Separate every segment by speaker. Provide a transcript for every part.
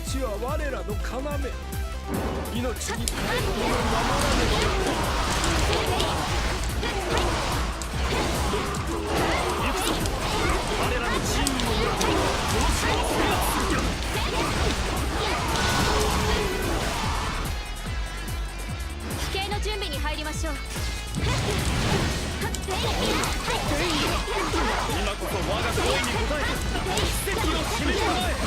Speaker 1: 命は我らの要。命に代えるものを守らねば。行くぞ。我らのチームの村この城を制圧する気だ。
Speaker 2: 奇形の準備に入りましょう。
Speaker 1: 今こそ我が声に応え奇跡を示しなさい。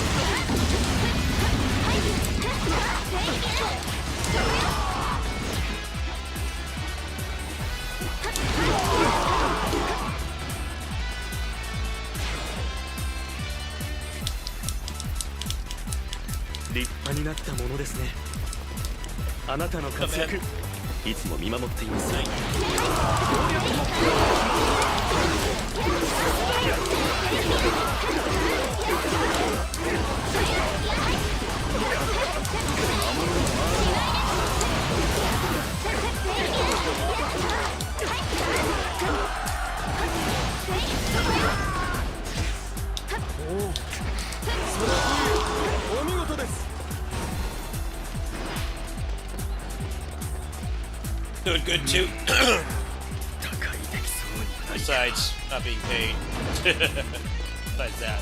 Speaker 1: 立派になったものですね。あなたの活躍いつも見守っています。お見事です。
Speaker 3: Doing good too. Besides not being paid. Besides that.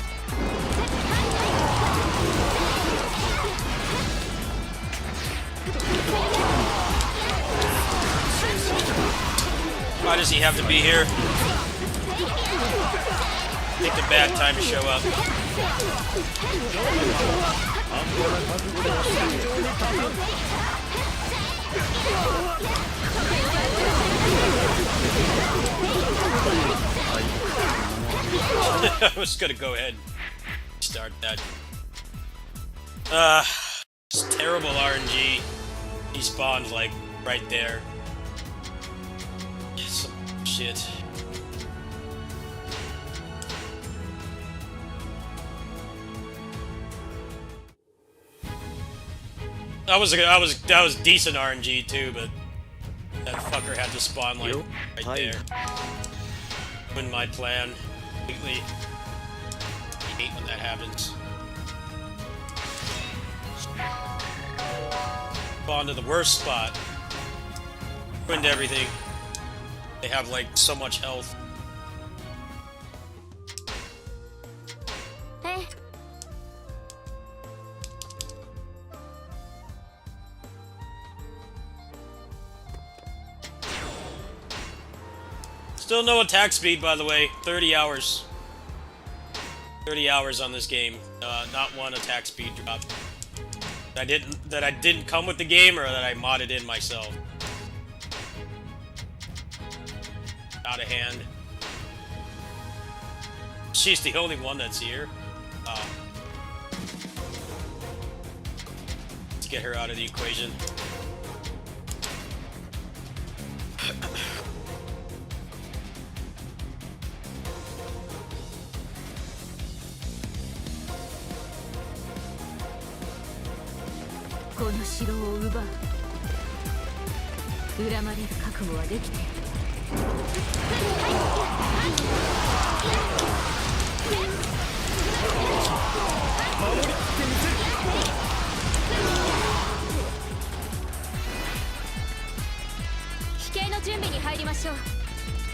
Speaker 3: Why does he have to be here? Picked a bad time to show up. I was gonna go ahead and start that. It's terrible RNG. He spawned like right there. Some shit. That was decent RNG too, but that fucker had to spawn like right there. Ruined my plan completely. I hate when that happens. Spawn to the worst spot. Ruined everything. They have like so much health. Still no attack speed, by the way. 30 hours. 30 hours on this game. Not one attack speed drop. That I didn't come with the game, or that I modded in myself. Out of hand. She's the only one that's here. Let's get her out of the equation.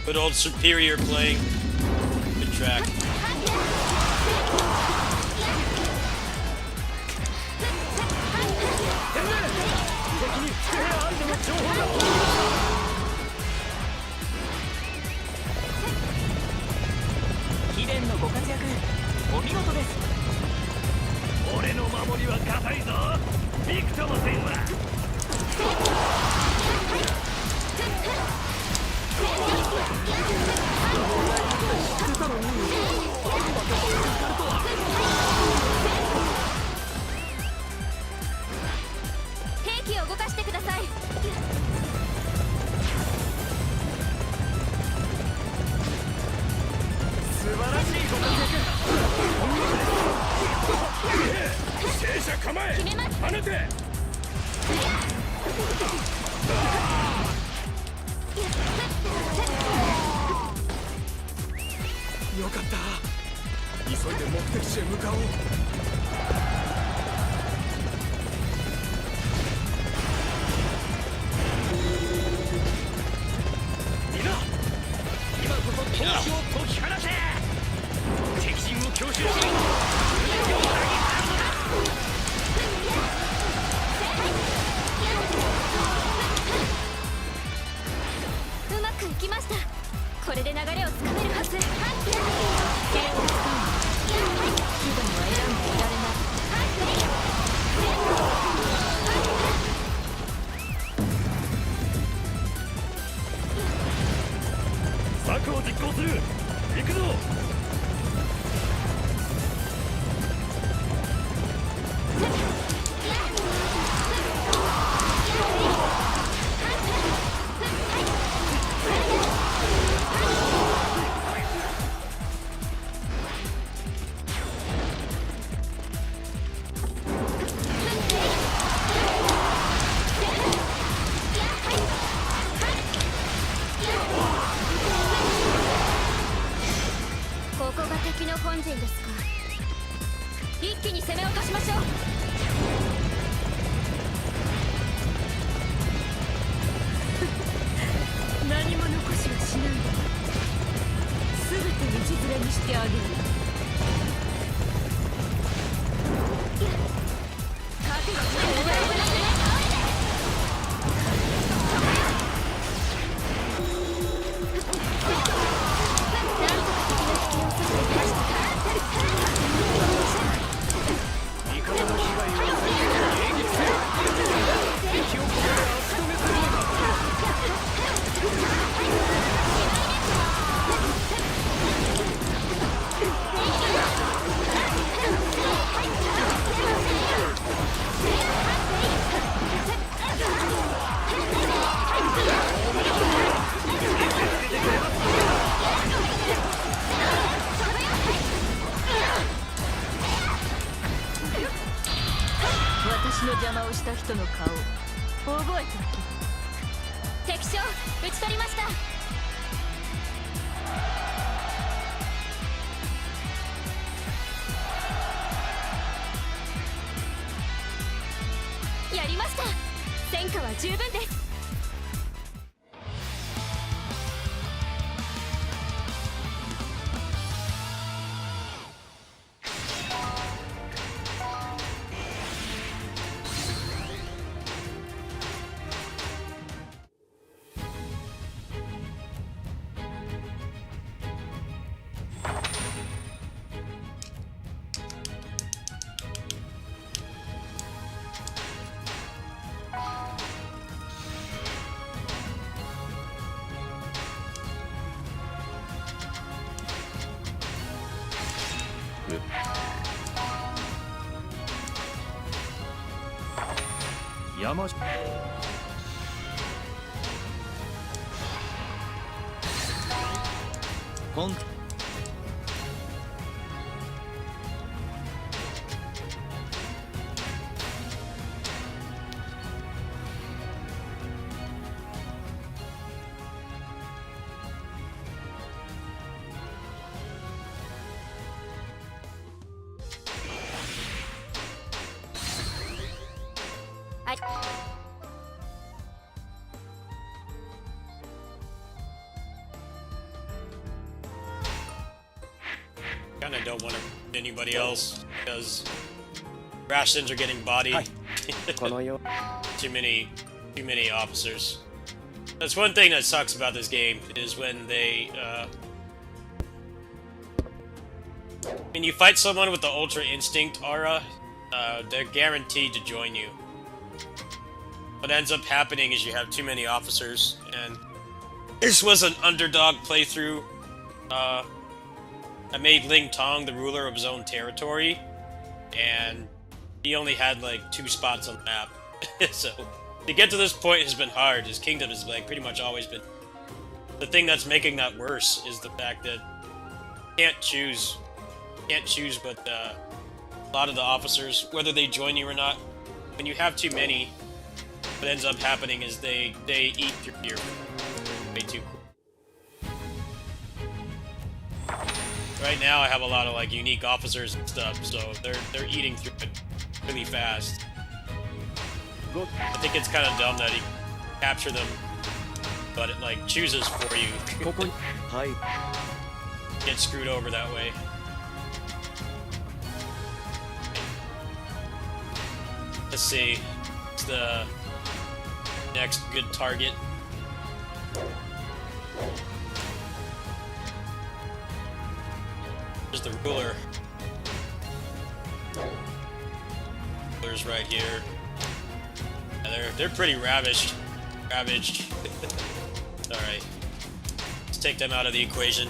Speaker 3: Good old superior playing. Good track.
Speaker 1: 闘志を解き放て。敵陣を強襲し、全てを裏切ったのだ。
Speaker 2: うまくいきました。これで流れをつかめるはず。剣を使うの。気分は選んでいられない。
Speaker 1: 策を実行する。行くぞ。
Speaker 2: ここが敵の本陣ですか。一気に攻め落としましょう。何も残しはしないで。全て道連れにしてあげる。覚悟してお前は
Speaker 1: 味方の被害を抑え、迎撃せよ。敵をここで足止めするのだ。
Speaker 2: 私の邪魔をした人の顔覚えておけ。敵将討ち取りました。やりました。戦果は十分です。
Speaker 1: 山
Speaker 4: コン
Speaker 2: あり
Speaker 3: Kinda don't want to anybody else because Rashins are getting bodied.
Speaker 1: このよ
Speaker 3: too many officers. That's one thing that sucks about this game is when they when you fight someone with the Ultra Instinct aura, they're guaranteed to join you. What ends up happening is you have too many officers, and this was an underdog playthrough. I made Ling Tong the ruler of his own territory, and he only had like 2 spots on the map. So to get to this point has been hard. His kingdom has like pretty much always been. The thing that's making that worse is the fact that you can't choose but a lot of the officers, whether they join you or not. When you have too many, what ends up happening is they eat through your way too quick. Right now I have a lot of like unique officers and stuff, so they're eating through it really fast. I think it's kind of dumb that he capture them but it like chooses for you.
Speaker 1: ここにはい
Speaker 3: Get screwed over that way. Let's see. What's the next good target? There's the ruler. Ruler's right here. Yeah, they're pretty ravaged. Alright. Let's take them out of the equation.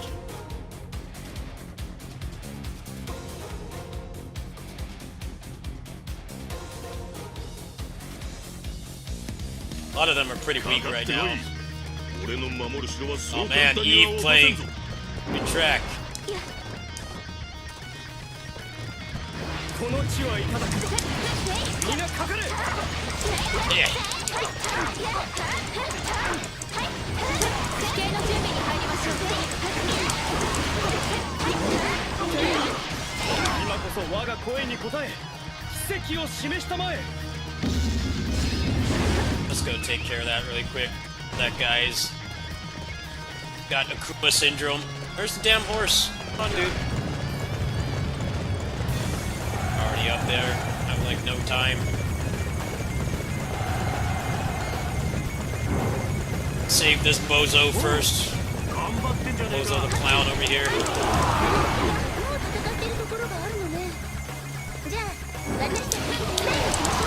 Speaker 3: A lot of them are pretty weak right now. Oh man, Eve playing good track.
Speaker 1: この地はいただくがみんなかかれ
Speaker 3: Yeah.
Speaker 2: 地形の準備に入りましょう。
Speaker 1: 今こそ我が声に応え奇跡を示したまえ
Speaker 3: Let's go take care of that really quick. That guy's got Akuma syndrome. Where's the damn horse? Come on, dude. Already up there. I have like no time. Save this bozo first. Bozo the clown over here.
Speaker 2: もう戦っているところがあるのね。じゃあ私たちでプレイをしましょう。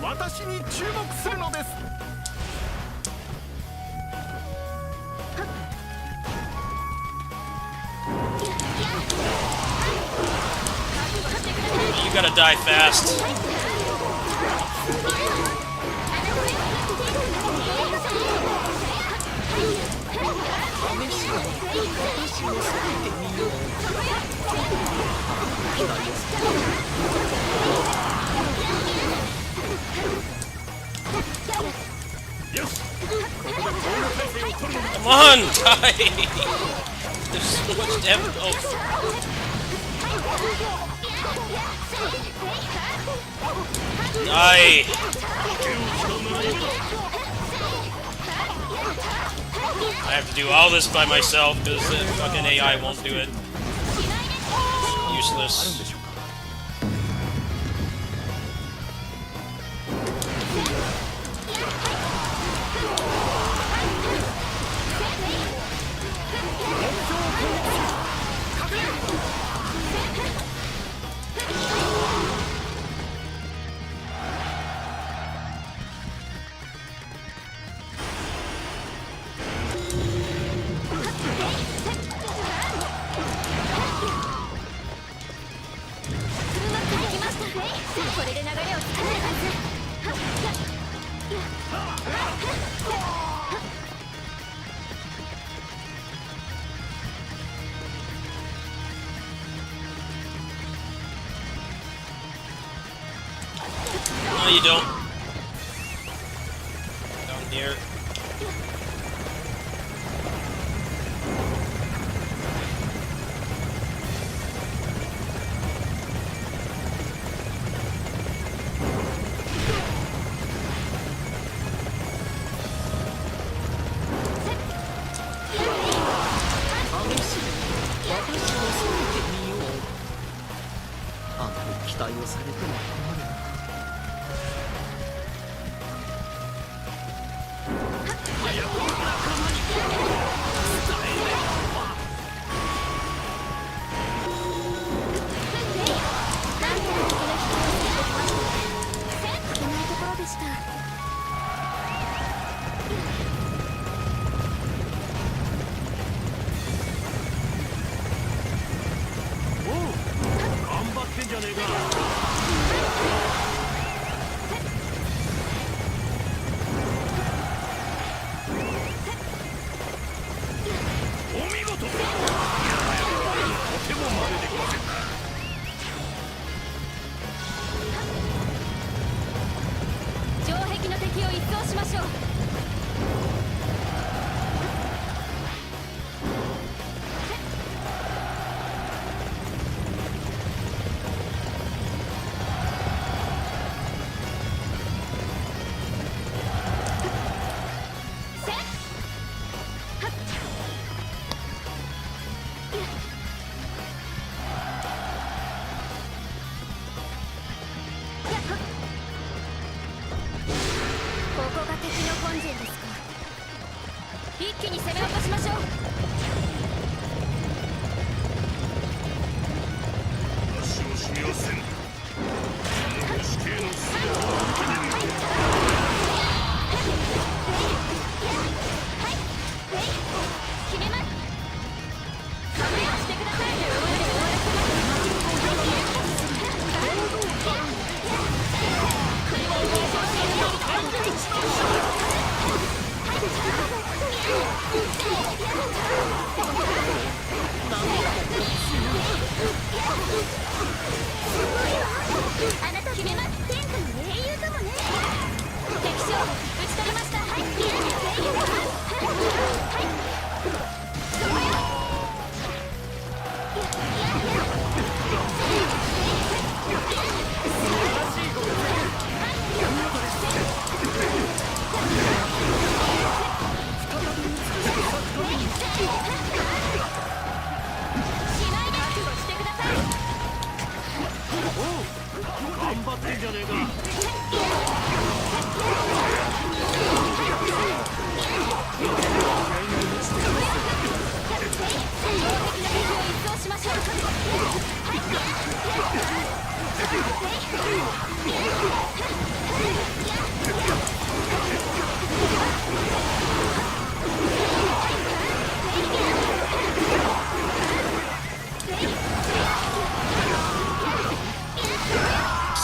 Speaker 1: 私に注目するのです
Speaker 3: You gotta die fast. Come on, die! There's so much damage. Oh. Die! I have to do all this by myself because the fucking AI won't do it. Useless. No, you don't. Down here.
Speaker 1: 頑張ってんじゃねえか。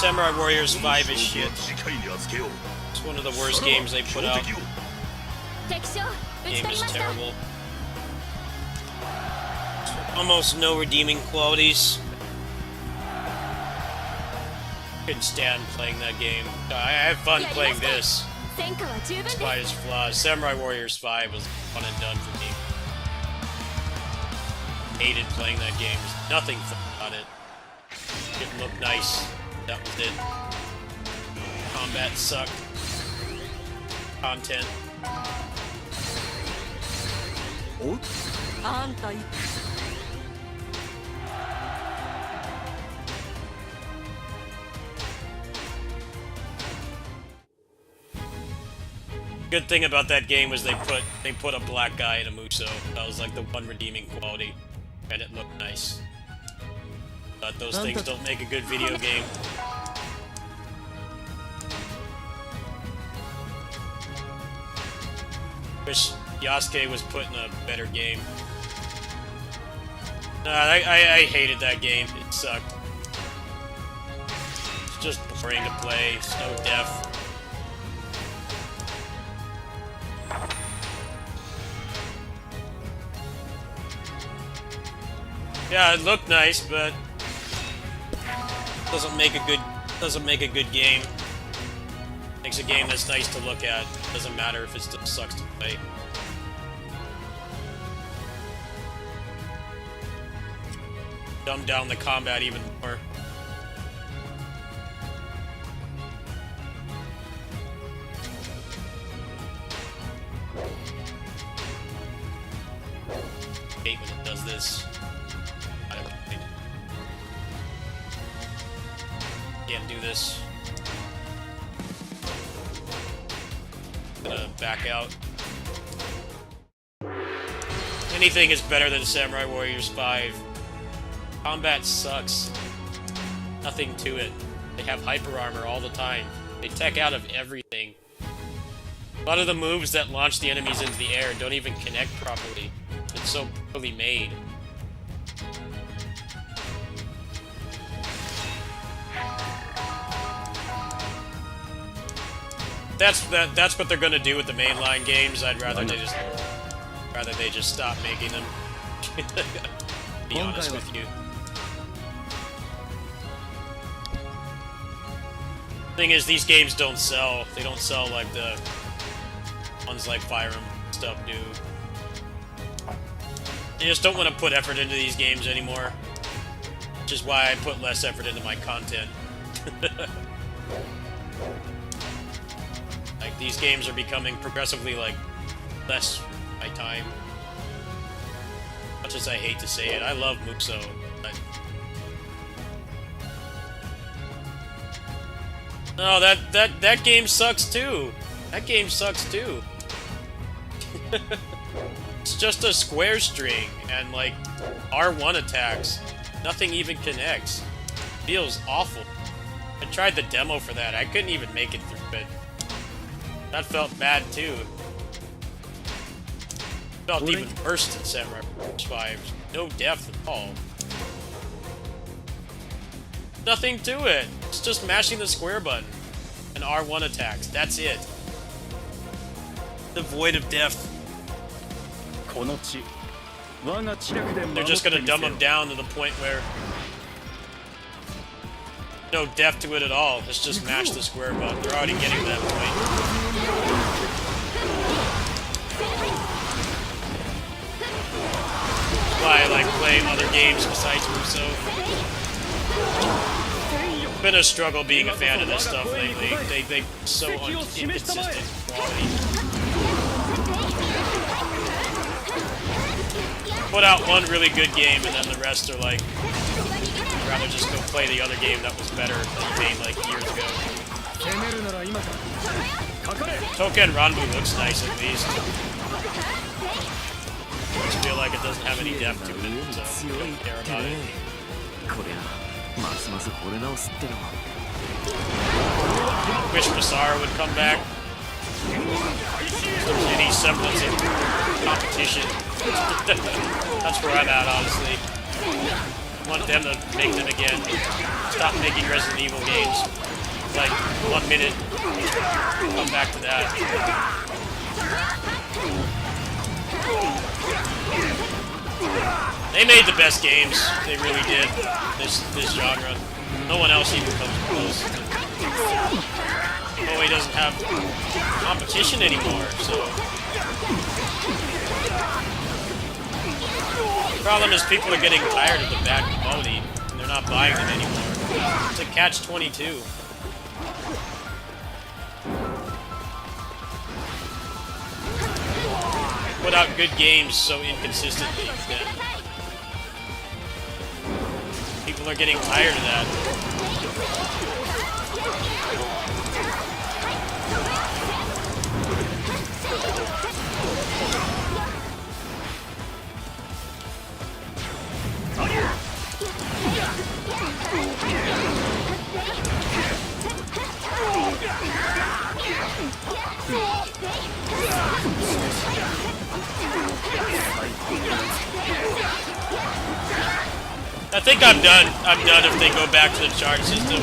Speaker 3: Samurai Warriors 5 is shit. It's one of the worst games they put out. Game is terrible. Almost no redeeming qualities. Couldn't stand playing that game. I have fun playing this, despite its flaws. Samurai Warriors 5 was fun and done for me. Hated playing that game. There's nothing fun about it. It looked nice. That was it. Combat sucked. Content. Good thing about that game was they put a black guy in a Muso. That was like the one redeeming quality, and it looked nice. But those things don't make a good video game. Wish Yasuke was put in a better game. Nah, I hated that game. It sucked. It's just boring to play. It's no depth. Yeah, it looked nice, but doesn't make a good game. Makes a game that's nice to look at. Doesn't matter if it still sucks to play. Dumb down the combat even more. Hate when it does this. Can't do this. Gonna back out. Anything is better than Samurai Warriors 5. Combat sucks. Nothing to it. They have hyper armor all the time. They tech out of everything. A lot of the moves that launch the enemies into the air don't even connect properly. It's so poorly made. That's what they're gonna do with the mainline games. I'd rather they just stop making them. Be honest with you. Thing is, these games don't sell. They don't sell like the ones like Fire Emblem stuff do. I just don't want to put effort into these games anymore. Which is why I put less effort into my content. Like, these games are becoming progressively, like, less my time. Much as I hate to say it, I love Muxo, but... No, that game sucks too! That game sucks too! It's just a square string, and, like, R1 attacks. Nothing even connects. Feels awful. I tried the demo for that, I couldn't even make it through it. That felt bad too. Felt even worse than Samurai Warriors 5. No depth at all. Nothing to it. It's just mashing the square button and R1 attacks. That's it. Devoid of depth. They're just gonna dumb them down to the point where no depth to it at all. It's just mash the square button. They're already getting to that point. why I like playing other games besides Muso. It's been a struggle being a fan of this stuff lately. They so inconsistent quality. Put out one really good game and then the rest are like, I'd rather just go play the other game that was better that you made like years ago. Touken Ranbu looks nice at least. I just feel like it doesn't have any depth to it, so I don't care about it. Wish Basara would come back. If there's any semblance of competition. That's where I'm at, honestly. I want them to make them again. Stop making Resident Evil games. Like, 1 minute. Come back to that. They made the best games. They really did. This genre. No one else even comes close. Koei doesn't have competition anymore, so... The problem is people are getting tired of the bad quality, and they're not buying them anymore. It's a catch-22. Put out good games so inconsistently that people are getting tired of that. I think I'm done. I'm done if they go back to the charge system.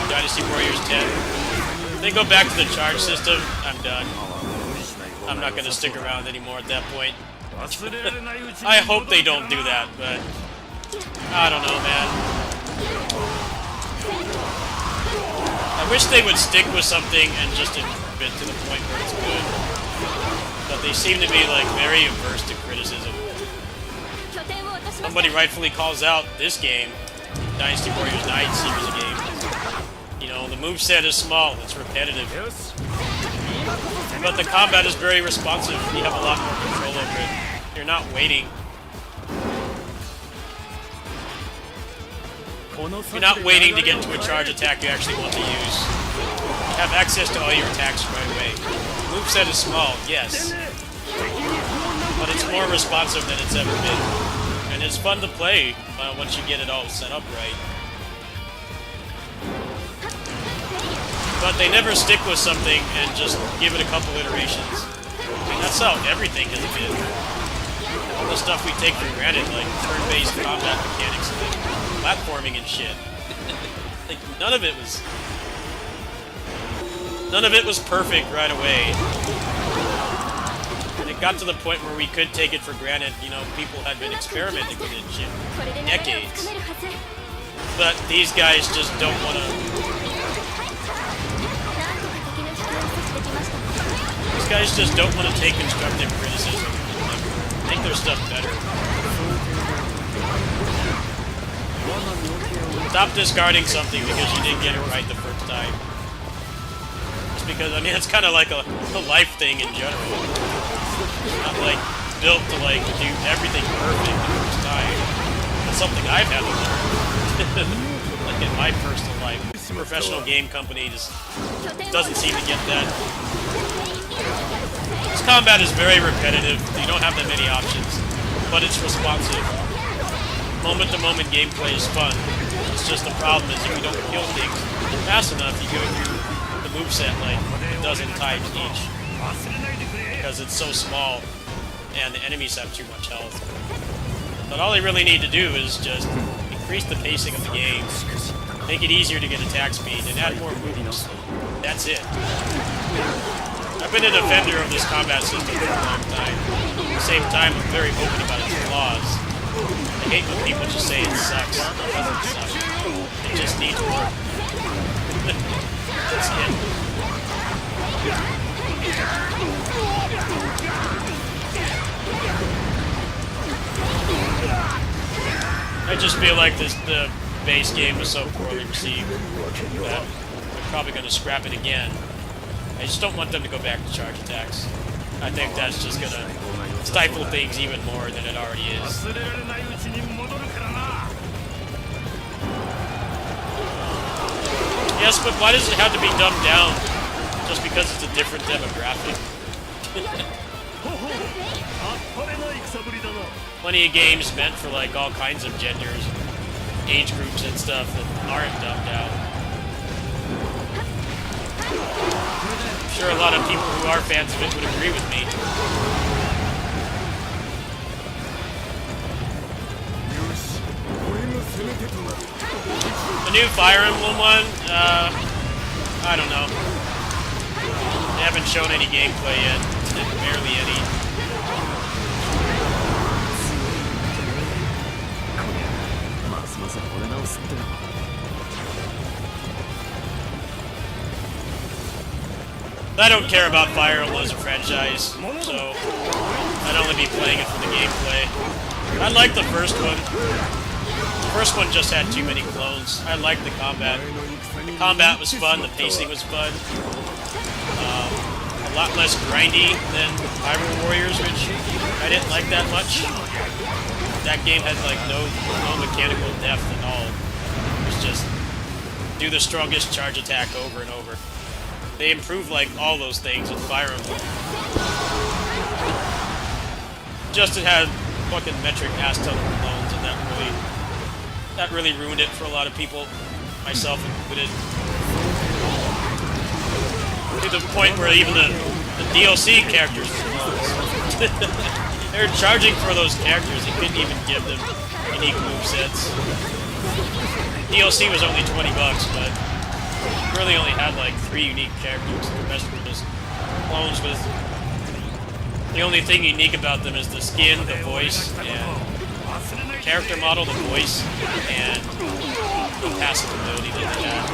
Speaker 3: Dynasty Warriors 10. If they go back to the charge system, I'm done. I'm not going to stick around anymore at that point. I hope they don't do that, but I don't know, man. I wish they would stick with something and just improve it to the point where it's good. But they seem to be like very averse to criticism. Somebody rightfully calls out this game, Dynasty Warriors 9 series of games. You know, the moveset is small, it's repetitive. But the combat is very responsive. You have a lot more control over it. You're not waiting. You're not waiting to get to a charge attack you actually want to use. You have access to all your attacks right away. The moveset is small, yes. But it's more responsive than it's ever been. And it's fun to play once you get it all set up right. But they never stick with something and just give it a couple iterations. I mean, that's how everything has been. All the stuff we take for granted, like turn-based combat mechanics and platforming and shit. Like, none of it was perfect right away. And it got to the point where we could take it for granted. You know, people had been experimenting with it shit for decades. But these guys just don't want to. These guys just don't want to take constructive criticism and make their stuff better. Stop discarding something because you didn't get it right the first time. Just because, I mean, it's kind of like a life thing in general. It's not like built to like do everything perfect the first time. That's something I've had to learn. Like in my personal life. The professional game company just doesn't seem to get that. This combat is very repetitive. You don't have that many options, but it's responsive. Moment-to-moment gameplay is fun. It's just the problem is if you don't kill things fast enough, you go through the moveset like a dozen times each. Because it's so small, and the enemies have too much health. But all they really need to do is just increase the pacing of the game, make it easier to get attack speed, and add more moves. That's it. I've been a defender of this combat system for a long time. At the same time, I'm very open about its flaws. I hate when people just say it sucks. It doesn't suck. It just needs work. That's it. I just feel like the base game was so poorly received that they're probably going to scrap it again. I just don't want them to go back to charge attacks. I think that's just going to stifle things even more than it already is. Yes, but why does it have to be dumbed down just because it's a different demographic? Plenty of games meant for like all kinds of genders, age groups and stuff that aren't dumbed down. I'm sure a lot of people who are fans of it would agree with me. The new Fire Emblem one, I don't know. They haven't shown any gameplay yet, barely any. I don't care about Fire Emblem as a franchise, so I'd only be playing it for the gameplay. I like the first one. The first one just had too many clones. I liked the combat. The combat was fun, the pacing was fun. A lot less grindy than Hyrule Warriors, which I didn't like that much. That game had like no mechanical depth at all. It was just do the strongest charge attack over and over. They improved like all those things with Fire Emblem. Just it had fucking metric ass ton of clones, and that really ruined it for a lot of people, myself included. To the point where even the DLC characters were clones. They were charging for those characters, they couldn't even give them unique movesets. DLC was only $20, but really only had like 3 unique characters. The rest were just clones with... The only thing unique about them is the skin, the voice, and the character model, the voice, and the passive ability that they had.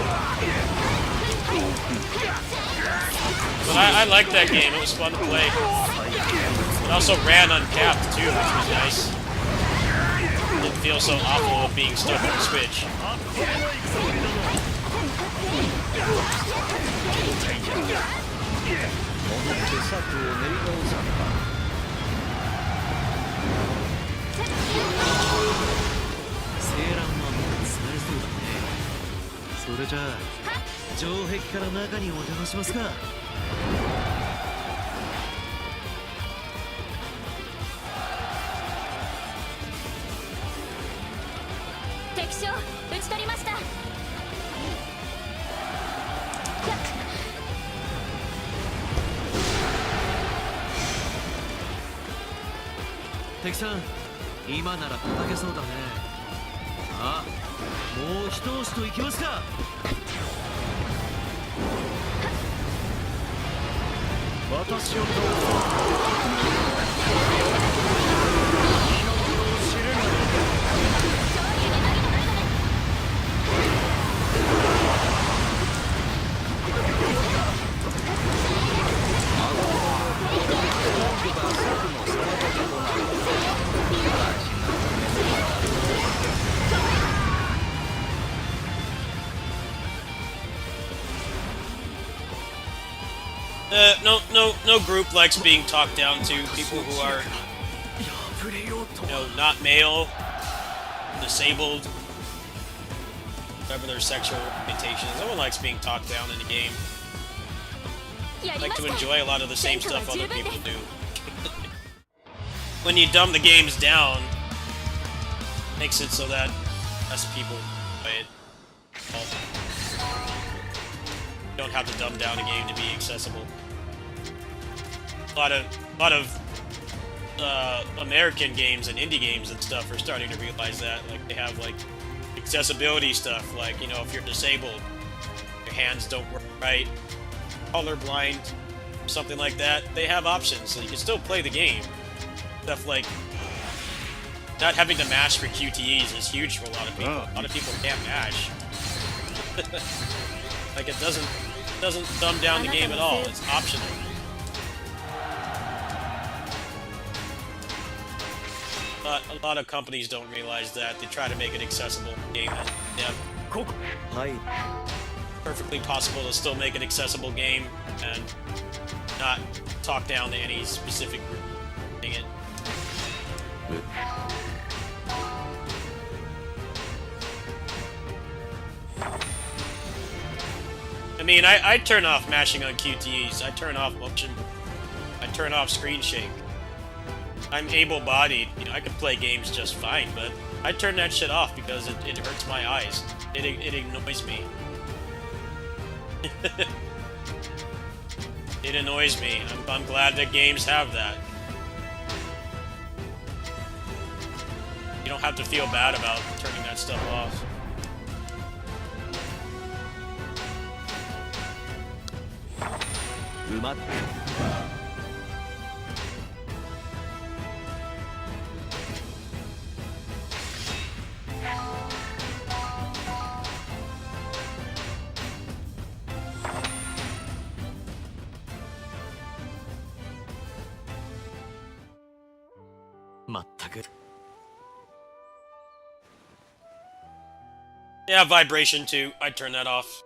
Speaker 3: But I liked that game, it was fun to play. It also ran uncapped too, which was nice. Didn't feel so awful of being stuck on the Switch. No group likes being talked down to. People who are, not male, disabled, whatever their sexual orientation is. No one likes being talked down in a game. I like to enjoy a lot of the same stuff other people do. When you dumb the games down, it makes it so that less people play it. You don't have to dumb down a game to be accessible. A lot of American games and indie games and stuff are starting to realize that. Like, they have, like, accessibility stuff, like, if you're disabled, your hands don't work right, colorblind, something like that, they have options, so you can still play the game. Stuff like not having to mash for QTEs is huge for a lot of people. A lot of people can't mash. Like, it doesn't dumb down the game at all, it's optional. A lot of companies don't realize that. They try to make it accessible game. Yeah,
Speaker 1: はい
Speaker 3: perfectly possible to still make an accessible game and not talk down to any specific group doing it. I mean, I turn off mashing on QTEs. I turn off motion. I turn off screen shake. I'm able-bodied. You know, I can play games just fine, but I turn that shit off because it hurts my eyes. It annoys me. It annoys me. I'm glad that games have that. You don't have to feel bad about turning that stuff off. Yeah, vibration too. I turn that off.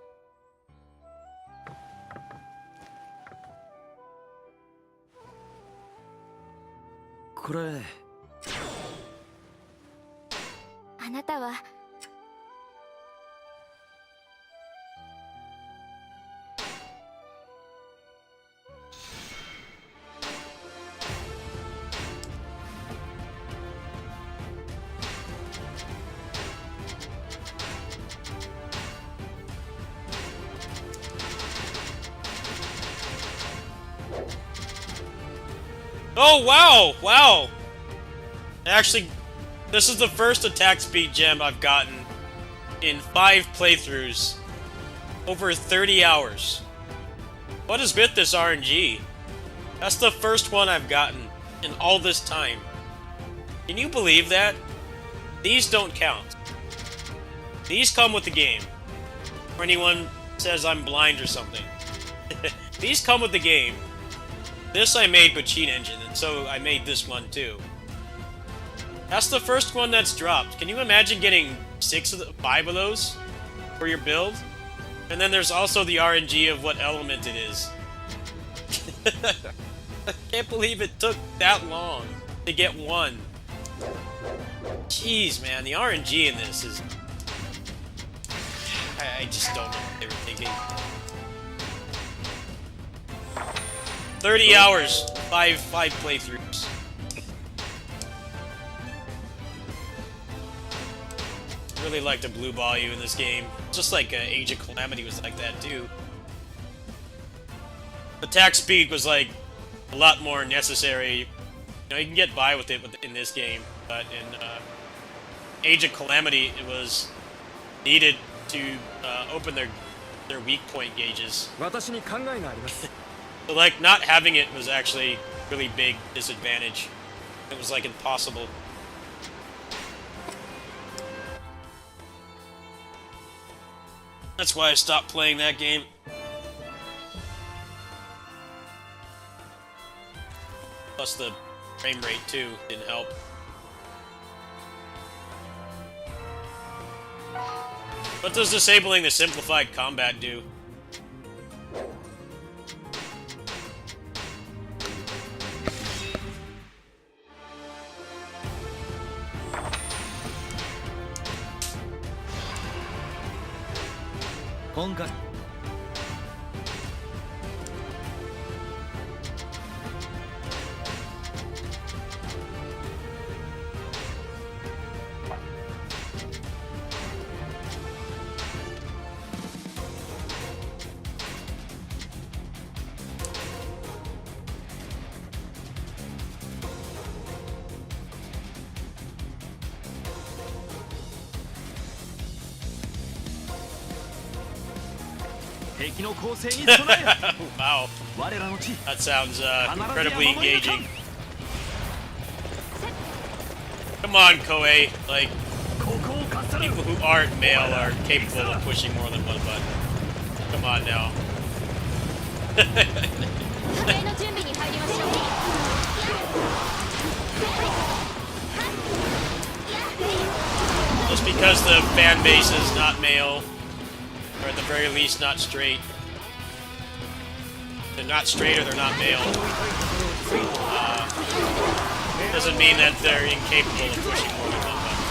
Speaker 1: Kore.
Speaker 2: あなたは
Speaker 3: Oh, wow! Wow! Actually, this is the first attack speed gem I've gotten in 5 playthroughs. Over 30 hours. What is with this RNG? That's the first one I've gotten in all this time. Can you believe that? These don't count. These come with the game. For anyone says I'm blind or something. These come with the game. This I made with Cheat Engine, and so I made this one too. That's the first one that's dropped. Can you imagine getting 5 of those for your build? And then there's also the RNG of what element it is. I can't believe it took that long to get one. Jeez, man, the RNG in this is... I just don't know what they were thinking. 30 hours, 5 playthroughs. Really like the blue volume in this game. Just like Age of Calamity was like that too. Attack speed was like a lot more necessary. You know, you can get by with it in this game, but in Age of Calamity, it was needed to open their weak point gauges. So, like, not having it was actually a really big disadvantage. It was, like, impossible. That's why I stopped playing that game. Plus the frame rate, too, didn't help. What does disabling the simplified combat do? Wow. That sounds incredibly engaging. Come on, Koei. Like, people who aren't male are capable of pushing more than one button. Come on now. Just because the fan base is not male, or at the very least not straight. They're not straight or they're not male. Doesn't mean that they're incapable of pushing more than one button.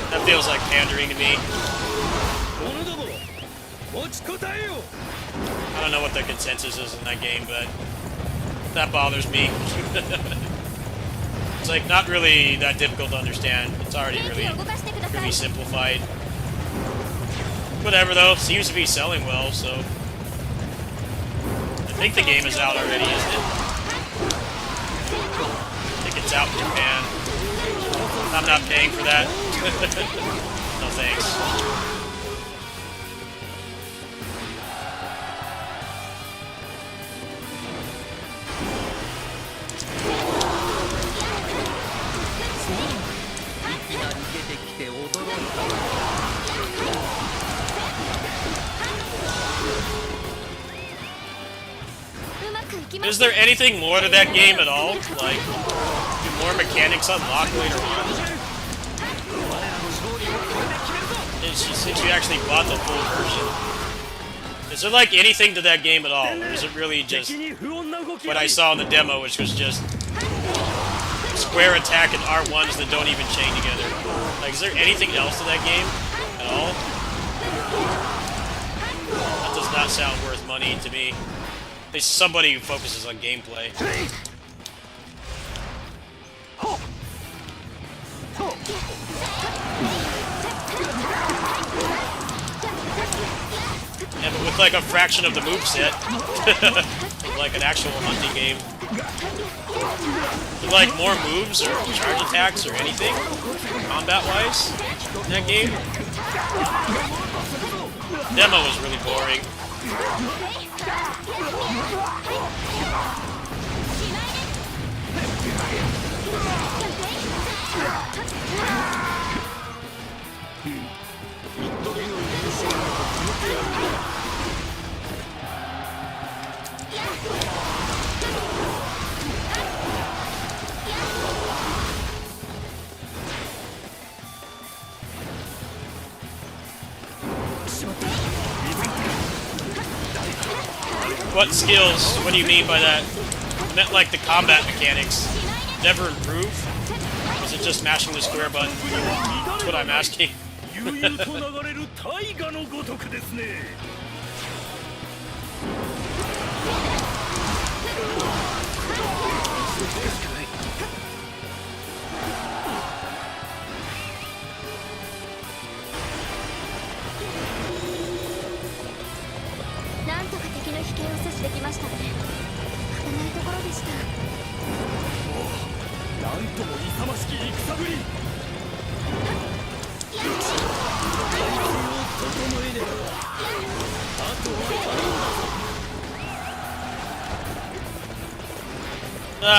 Speaker 3: That feels like pandering to me. I don't know what the consensus is in that game, but that bothers me. It's like not really that difficult to understand. It's already really simplified. Whatever though, seems to be selling well, so I think the game is out already, isn't it? I think it's out in Japan. I'm not paying for that. No thanks. Is there anything more to that game at all? Like, do more mechanics unlock later on? Since you actually bought the full version. Is there like anything to that game at all? Or is it really just what I saw in the demo, which was just square attack and R1s that don't even chain together? Like, is there anything else to that game at all? That does not sound worth money to me. At least somebody who focuses on gameplay. Yeah, but with like a fraction of the moveset. Like an actual hunting game. With like more moves or charge attacks or anything, combat-wise, in that game. Demo was really boring. What skills? What do you mean by that? I meant like the combat mechanics never improve? Or is it just mashing the square button? That's what I'm asking.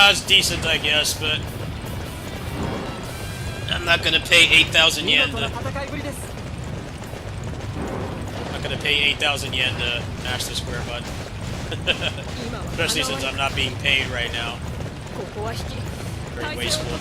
Speaker 3: It's decent, I guess, but I'm not gonna pay 8,000 yen to... I'm not gonna pay 8,000 yen to mash the square button. Especially since I'm not being paid right now. Very wasteful.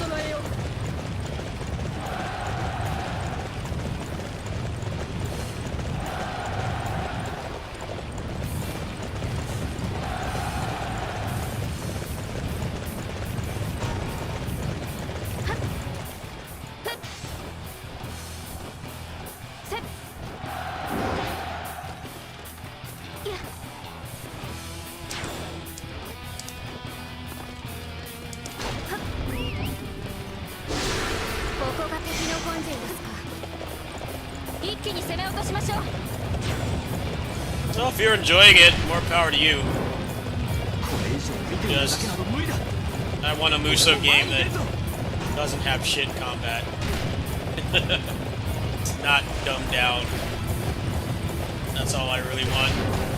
Speaker 3: So if you're enjoying it, more power to you. Just, I want a Muso game that doesn't have shit combat. It's not dumbed down. That's all I really want.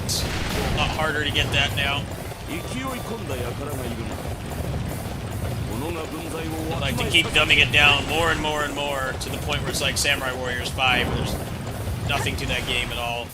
Speaker 3: It's a lot harder to get that now. I like to keep dumbing it down more and more and more to the point where it's like Samurai Warriors 5, where there's nothing to that game at all.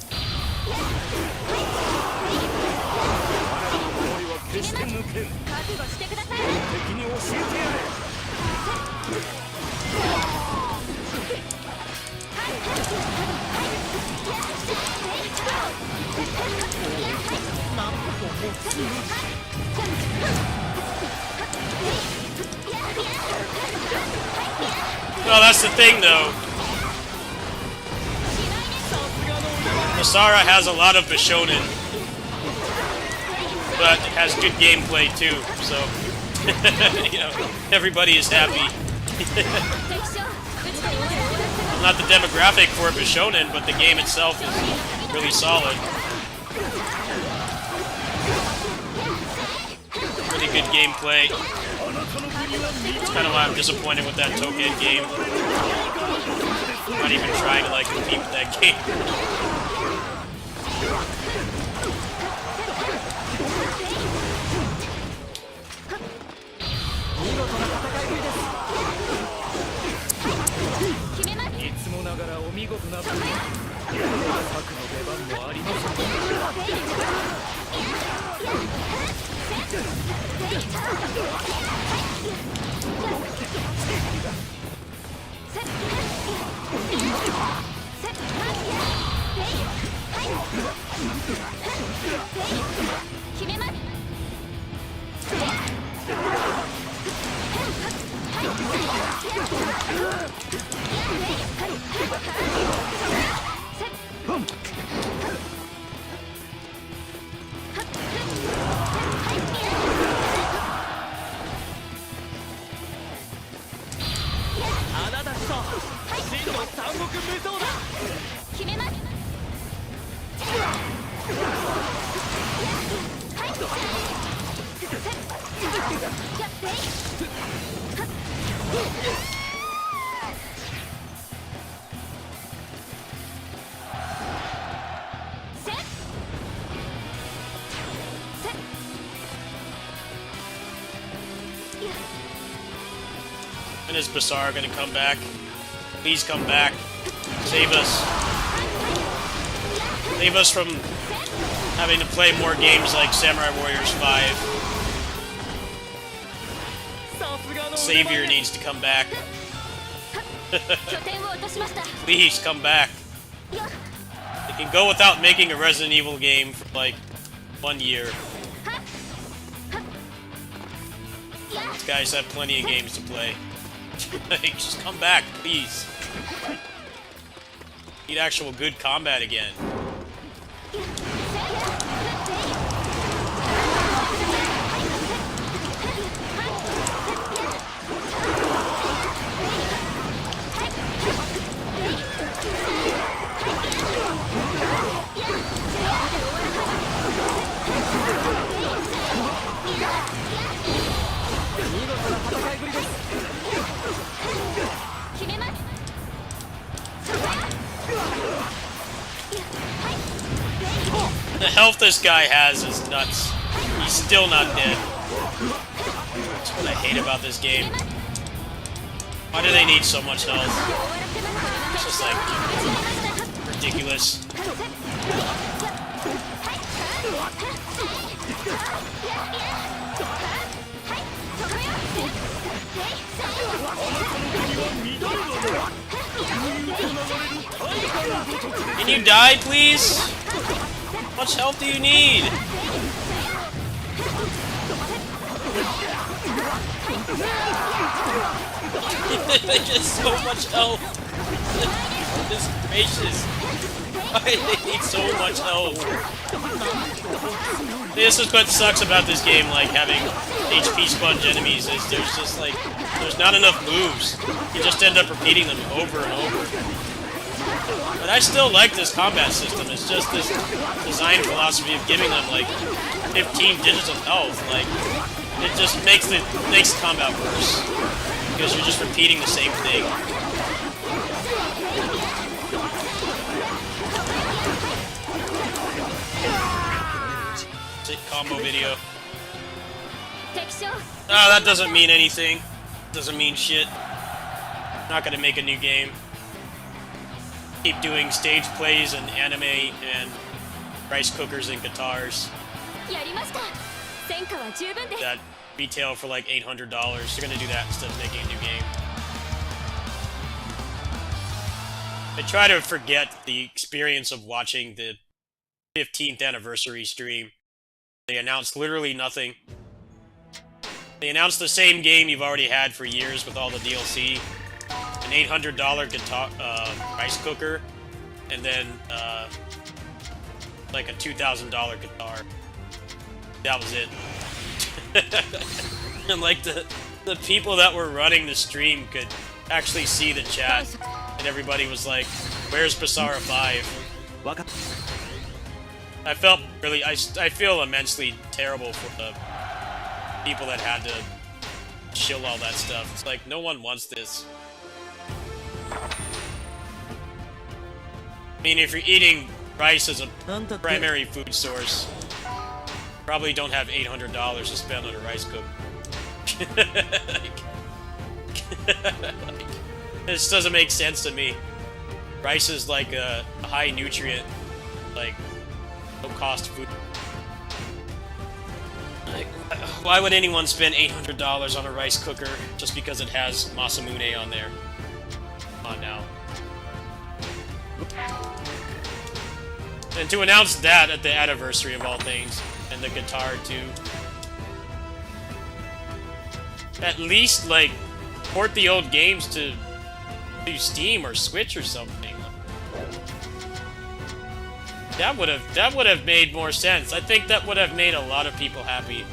Speaker 3: Well, that's the thing, though. Masara has a lot of Bishonen, but has good gameplay too, so you know, everybody is happy. Not the demographic for Bishonen, but the game itself is really solid. Really good gameplay. It's kind of why I'm disappointed with that Token game. I'm not even trying to like compete with that game. When is Basara gonna come back? Please come back. Save us. Save us from having to play more games like Samurai Warriors 5. Savior needs to come back. Please come back. They can go without making a Resident Evil game for like 1 year. These guys have plenty of games to play. Like, just come back, please. Need actual good combat again. The health this guy has is nuts. He's still not dead. That's what I hate about this game. Why do they need so much health? It's just like ridiculous. Can you die, please? How much health do you need? Just so much health. Goodness gracious. Why do they need so much health? This is what sucks about this game, like having HP sponge enemies, is there's just like, there's not enough moves. You just end up repeating them over and over. But I still like this combat system. It's just this design philosophy of giving them like 15 digits of health. Like, it just makes combat worse because you're just repeating the same thing. It's a combo video. Ah, that doesn't mean anything. Doesn't mean shit. Not gonna make a new game. Keep doing stage plays and anime and rice cookers and guitars. That retail for like $800. They're gonna do that instead of making a new game. I try to forget the experience of watching the 15th anniversary stream They announced literally nothing. They announced the same game you've already had for years with all the DLC. An $800 guitar, rice cooker, and then like a $2,000 guitar. That was it. And like the people that were running the stream could actually see the chat, and everybody was like, "Where's Basara 5?" I felt really, I feel immensely terrible for the people that had to shill all that stuff. It's like, no one wants this. I mean, if you're eating rice as a primary food source, probably don't have $800 to spend on a rice cooker. This doesn't make sense to me. Rice is like a high nutrient, like, low-cost food. Like, why would anyone spend $800 on a rice cooker just because it has Masamune on there? Come on now. And to announce that at the anniversary of all things, and the guitar too. At least, like, port the old games to Steam or Switch or something. That would have made more sense. I think that would have made a lot of people happy.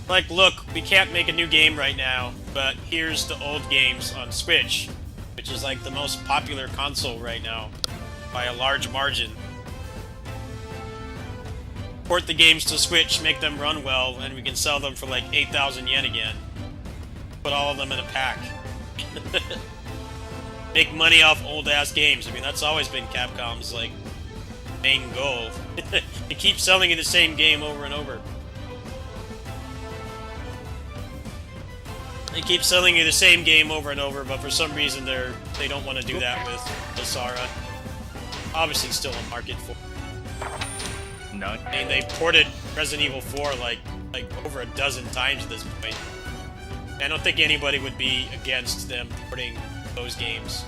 Speaker 3: Like, look, we can't make a new game right now, but here's the old games on Switch, which is like the most popular console right now by a large margin. Port the games to Switch, make them run well, and we can sell them for like 8,000 yen again. Put all of them in a pack. Make money off old-ass games. I mean, that's always been Capcom's, like, main goal. To keep selling you the same game over and over. They keep selling you the same game over and over, but for some reason they don't want to do that with Basara. Obviously still a market for it. I mean, they ported Resident Evil 4 like over a dozen times at this point. I don't think anybody would be against them porting those games.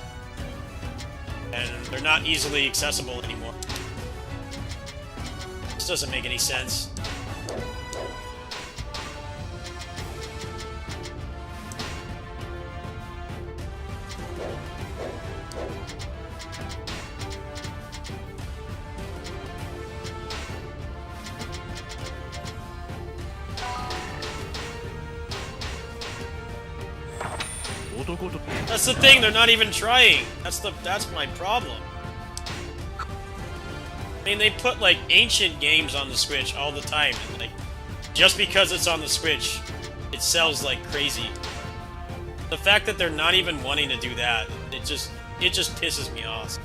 Speaker 3: And they're not easily accessible anymore. This doesn't make any sense. That's the thing, they're not even trying. That's my problem. I mean, they put like ancient games on the Switch all the time, and like just because it's on the Switch, it sells like crazy. The fact that they're not even wanting to do that, it just pisses me off.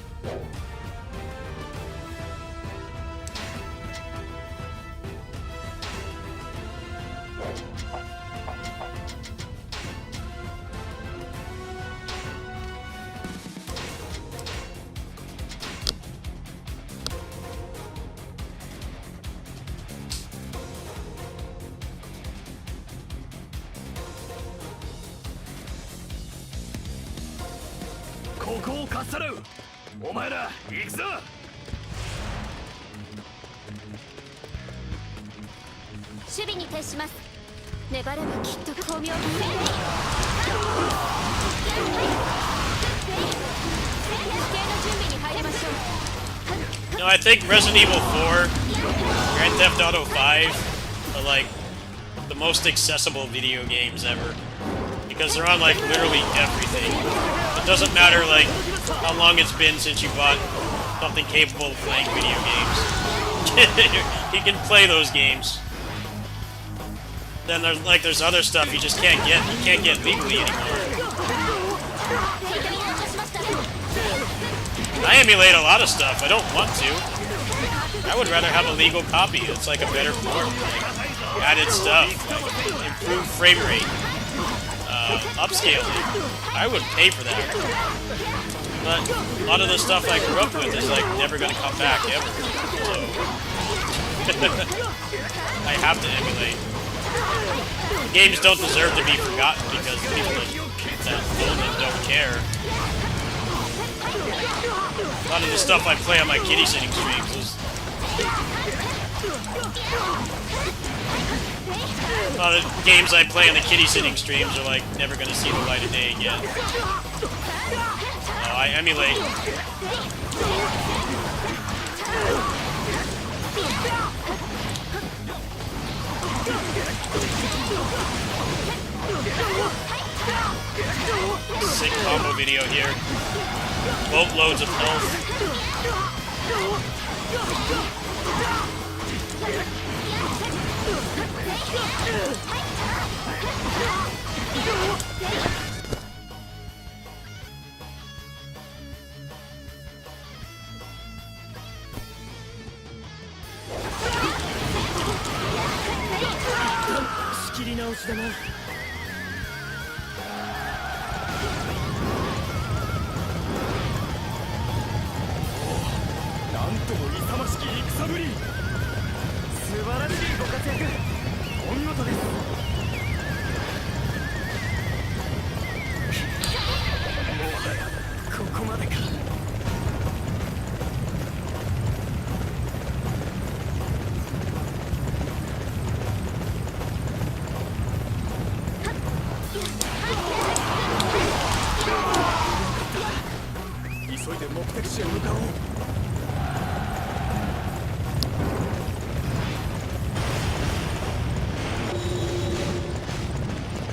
Speaker 3: No, I think Resident Evil 4, Grand Theft Auto 5 are like the most accessible video games ever. Because they're on like literally everything. It doesn't matter like how long it's been since you bought something capable of playing video games. You can play those games. Then there's other stuff you just can't get. You can't get legally anymore. I emulate a lot of stuff. I don't want to. I would rather have a legal copy. It's like a better form. Like, added stuff, like improved frame rate, upscaling. I would pay for that. But a lot of the stuff I grew up with is like never gonna come back ever. So I have to emulate. Games don't deserve to be forgotten because people that own them don't care. A lot of the stuff I play on my kitty sitting streams is... A lot of games I play on the kitty sitting streams are like never gonna see the light of day again. Oh, I emulate. Sick combo video here. Boatloads of health.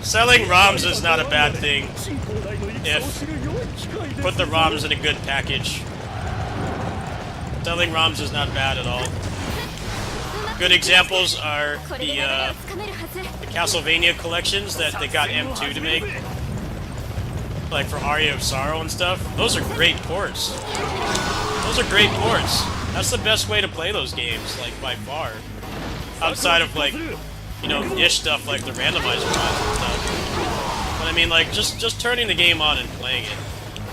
Speaker 3: Selling ROMs is not a bad thing if you put the ROMs in a good package. Selling ROMs is not bad at all. Good examples are the Castlevania collections that they got M2 to make. Like for Aria of Sorrow and stuff. Those are great ports. Those are great ports. That's the best way to play those games, like by far. Outside of like, you know, niche stuff like the randomizer mods and stuff. But I mean, like, just turning the game on and playing it.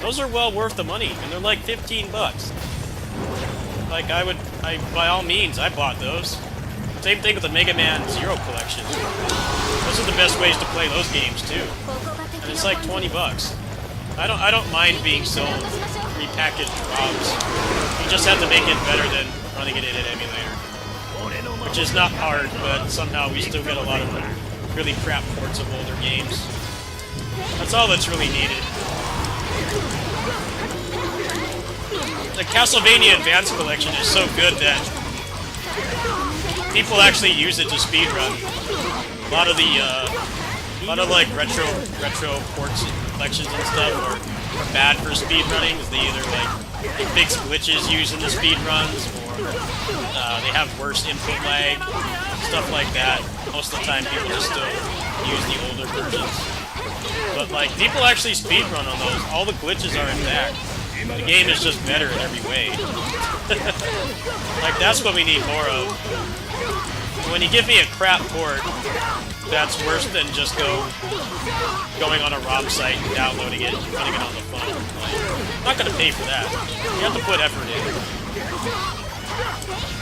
Speaker 3: Those are well worth the money, and they're like 15 bucks. Like, by all means, I bought those. Same thing with the Mega Man Zero collection. Those are the best ways to play those games too. And it's like 20 bucks. I don't mind being sold repackaged ROMs. You just have to make it better than running it in an emulator. Which is not hard, but somehow we still get a lot of really crap ports of older games. That's all that's really needed. The Castlevania Advance collection is so good that people actually use it to speedrun. A lot of like retro ports collections and stuff are bad for speedrunning. They either like fix glitches used in the speedruns, or they have worse input lag, stuff like that. Most of the time, people just still use the older versions. But like, people actually speedrun on those. All the glitches are intact. The game is just better in every way. Like, that's what we need more of. When you give me a crap port, that's worse than just going on a ROM site and downloading it and running it on the phone. Like, I'm not gonna pay for that. You have to put effort in.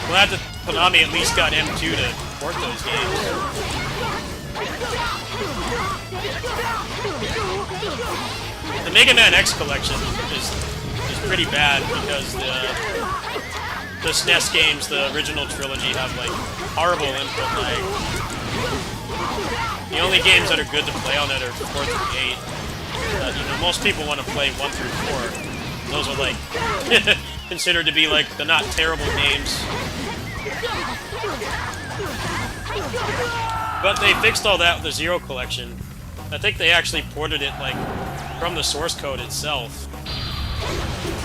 Speaker 3: Glad that Konami at least got M2 to port those games. The Mega Man X collection is pretty bad because the SNES games, the original trilogy, have like horrible input lag. The only games that are good to play on it are 4 through 8. You know, most people want to play 1 through 4. Those are like considered to be like the not terrible games. But they fixed all that with the Zero collection. I think they actually ported it like from the source code itself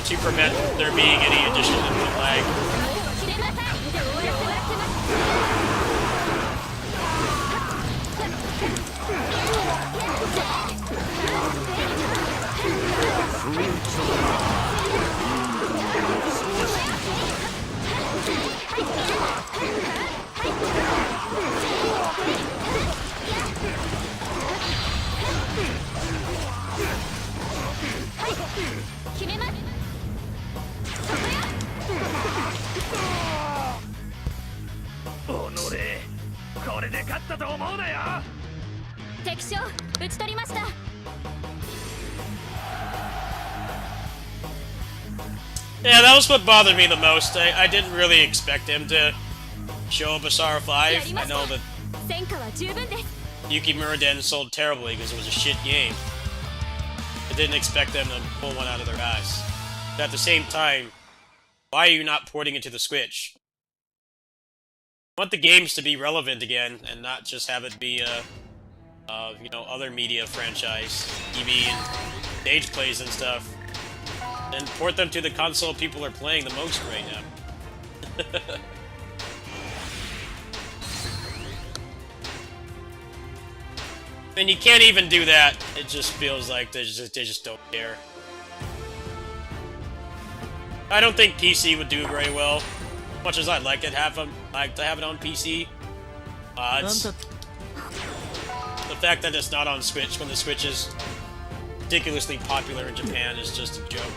Speaker 3: to prevent there being any additional input lag. Yeah, that was what bothered me the most. I didn't really expect him to show up a Star 5. I know that
Speaker 2: 戦果は十分です。
Speaker 3: Yuki Muradin sold terribly because it was a shit game. I didn't expect them to pull one out of their ass. But at the same time, why are you not porting it to the Switch? I want the games to be relevant again and not just have it be a you know, other media franchise, TV and stage plays and stuff. And port them to the console people are playing the most right now. And you can't even do that. It just feels like they just don't care. I don't think PC would do very well. Much as I'd like to have it on PC. It's the fact that it's not on Switch when the Switch is ridiculously popular in Japan is just a joke.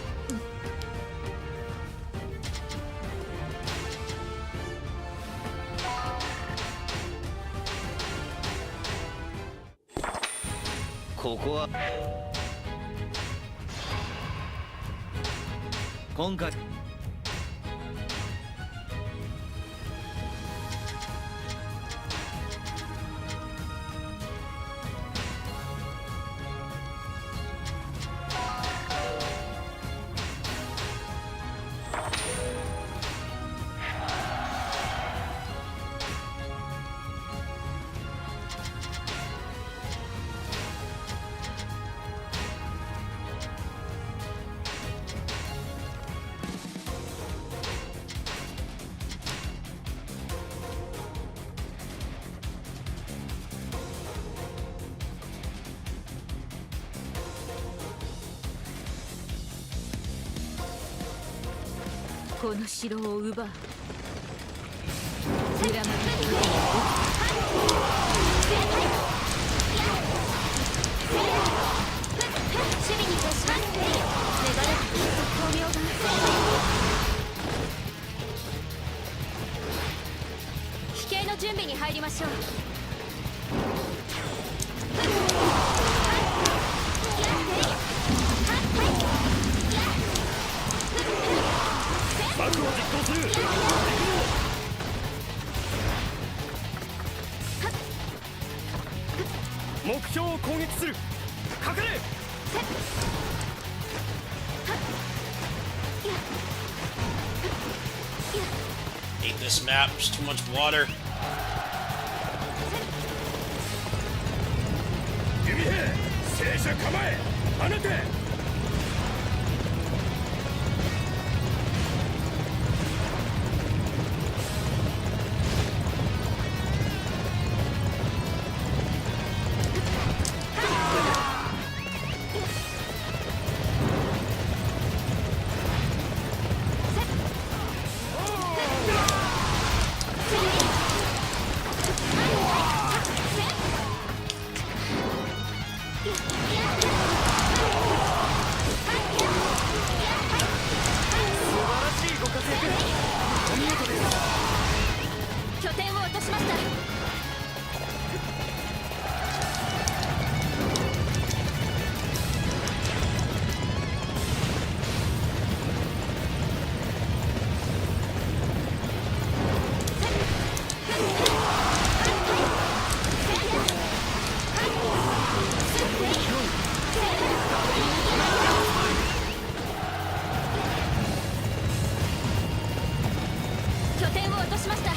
Speaker 2: この城を奪う。裏間に守備に徹します。粘ればきっと巧妙が。飛型の準備に入りましょう。
Speaker 1: 爆を実行する。目標を攻撃する。かかれ。
Speaker 3: Hate this map. There's too much water.
Speaker 1: 弓兵、戦車構え。放て。
Speaker 2: 拠点を落としました。拠点を落としました。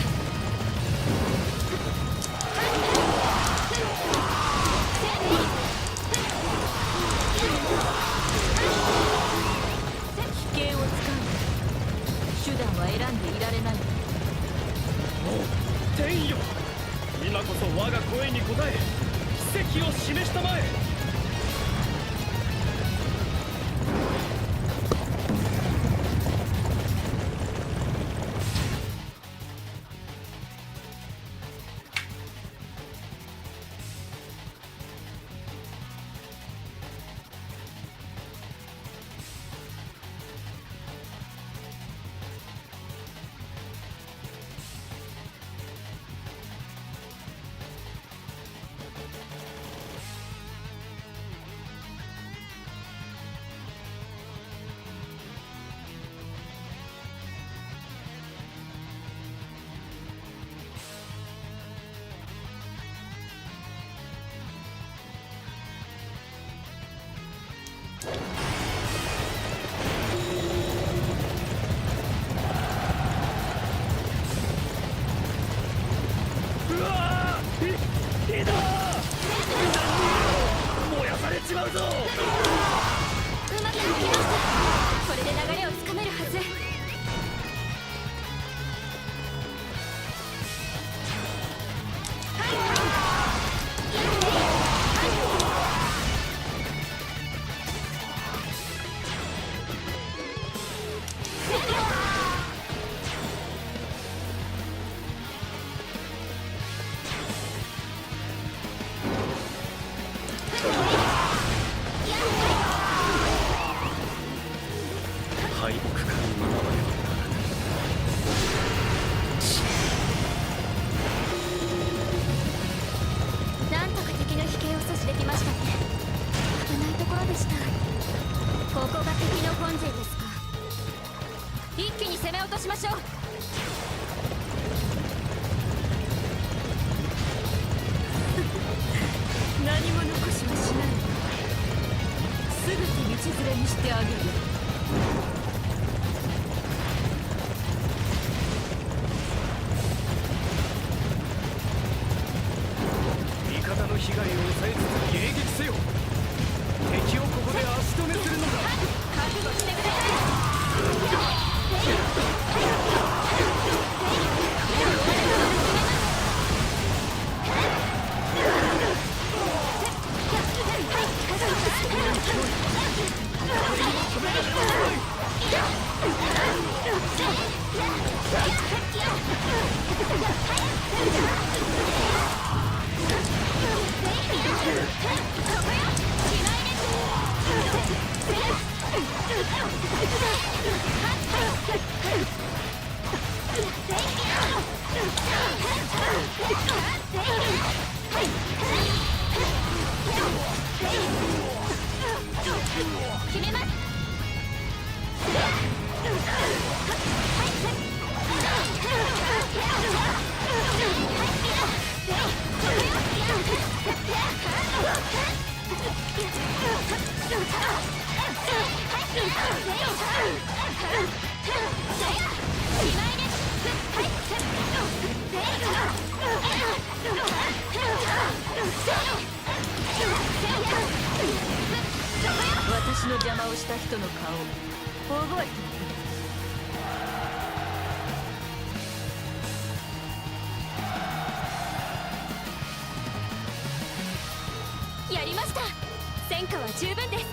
Speaker 2: まくいきました。これで流れをつかめるはず。
Speaker 1: 敗北から学ばねばならぬ。
Speaker 2: なんとか敵の飛型を阻止できましたね。危ないところでした。ここが敵の本陣ですか。一気に攻め落としましょう。何も残しはしない。すぐて道連れにしてあげる。
Speaker 1: 味方の被害を抑えつつ迎撃せよ。敵をここで足止めするのだ。
Speaker 2: 覚悟してください。決めます。私の邪魔をした人の顔を覚えておく。やりました。戦果は十分です。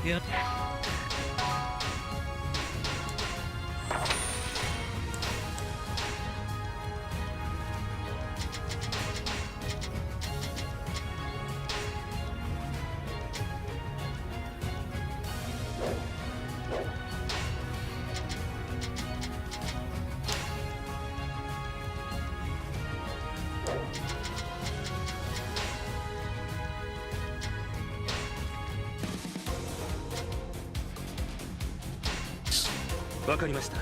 Speaker 1: いやわかりました。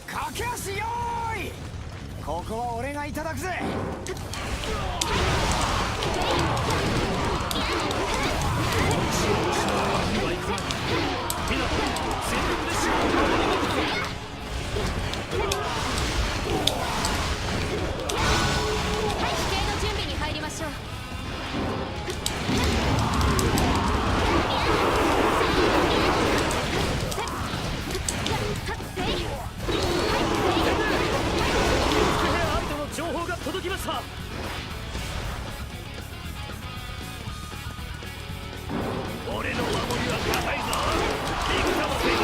Speaker 4: 駆け足よーい。ここは俺がいただくぜ。
Speaker 1: 情報届きました。俺の守りは固いぞ。戦はせよ。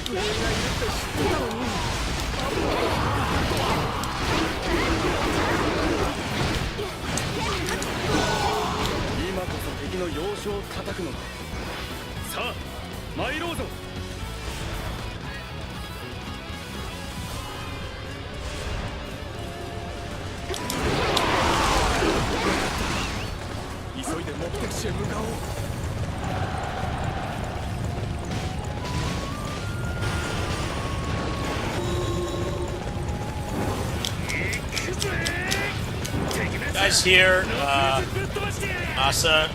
Speaker 1: 俺がいるって知ってたのに。今こそ敵の要所を叩くのだ。さあ参ろうぞ。急いで目的地へ向かおう。
Speaker 3: Guys here, Asa,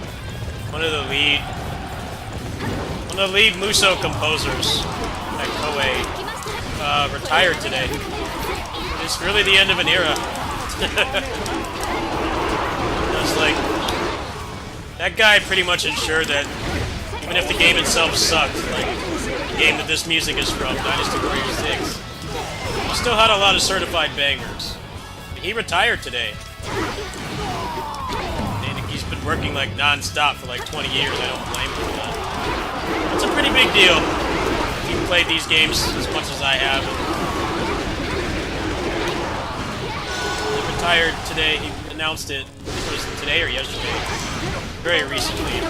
Speaker 3: one of the lead Muso composers at Koei, retired today. It's really the end of an era. It's like that guy pretty much ensured that even if the game itself sucked, like the game that this music is from, Dynasty Warriors 6, he still had a lot of certified bangers. He retired today. And he's been working like non-stop for like 20 years. I don't blame him for that. It's a pretty big deal. He played these games as much as I have. He retired today. He announced it. Was it today or yesterday? Very recently.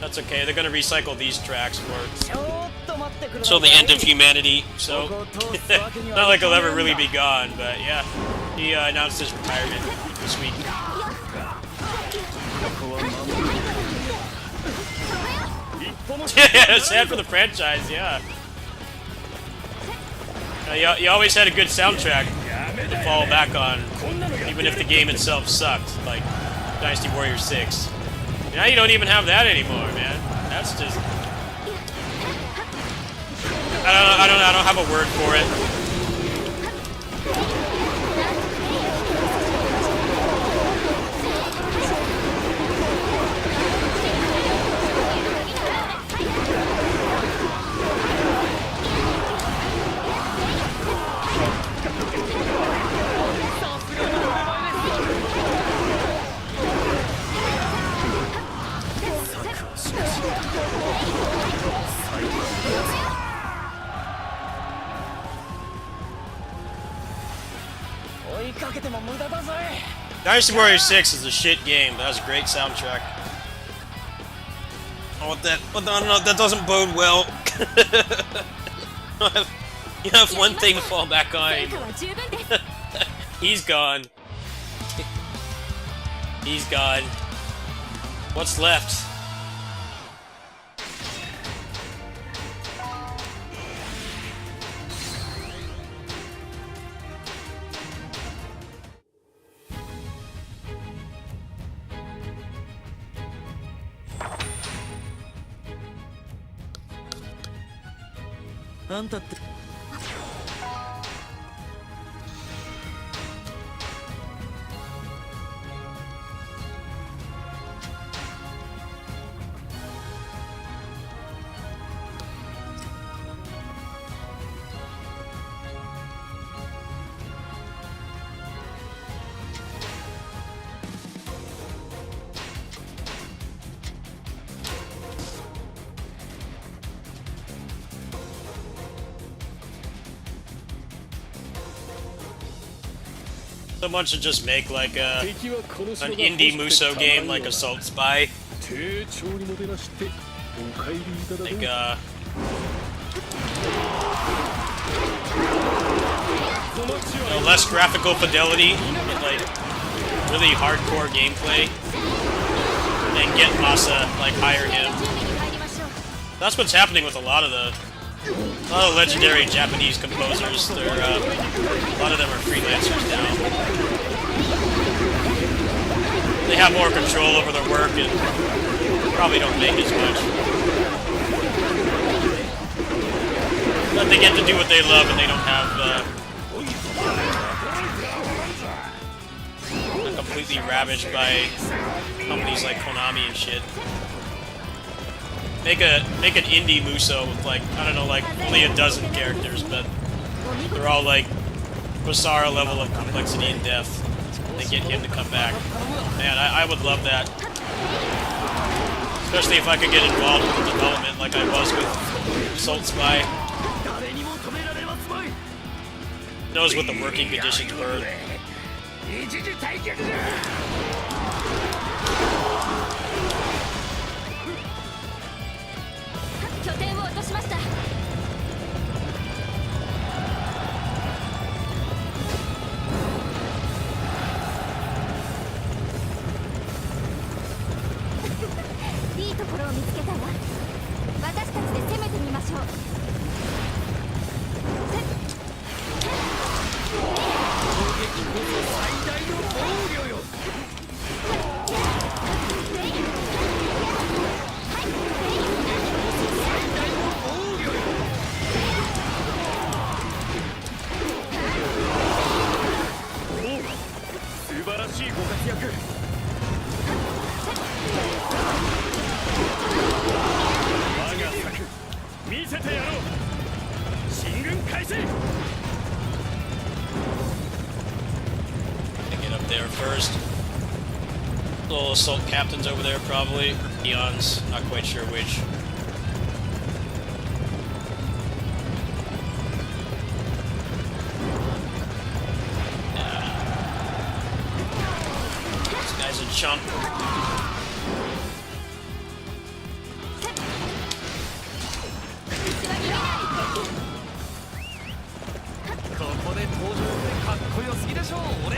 Speaker 3: That's okay. They're gonna recycle these tracks for till the end of humanity. So not like he'll ever really be gone. But yeah, he announced his retirement this week. Yeah, sad for the franchise. Yeah. You always had a good soundtrack to fall back on, even if the game itself sucked, like Dynasty Warriors 6. Now you don't even have that anymore, man. That's just... I don't have a word for it. Dynasty Warriors 6 is a shit game. That was a great soundtrack. Oh, that doesn't bode well. You have one thing to fall back on anymore. He's gone. He's gone. What's left? Someone should just make like an indie Muso game like Assault Spy. Like less graphical fidelity and like really hardcore gameplay. And get Masa, like hire him. That's what's happening with a lot of the legendary Japanese composers. They're a lot of them are freelancers now. They have more control over their work and probably don't make as much. But they get to do what they love and they don't have like a completely ravaged by companies like Konami and shit. Make an indie Muso with like, I don't know, like only a dozen characters, but they're all like Basara level of complexity and depth. They get him to come back. Man, I would love that. Especially if I could get involved with the development like I was with Assault Spy. Knows what the working conditions were.
Speaker 2: 拠点を落としました。いいところを見つけたわ。私たちで攻めてみましょう。
Speaker 4: 最大の防御よ。 素晴らしいご活躍。我が策見せてやろう。進軍開始。
Speaker 3: Get up there first. Little assault captains over there, probably. Eons, not quite sure which. This guy's a chump.
Speaker 4: ここで登場ってかっこよすぎでしょう、俺。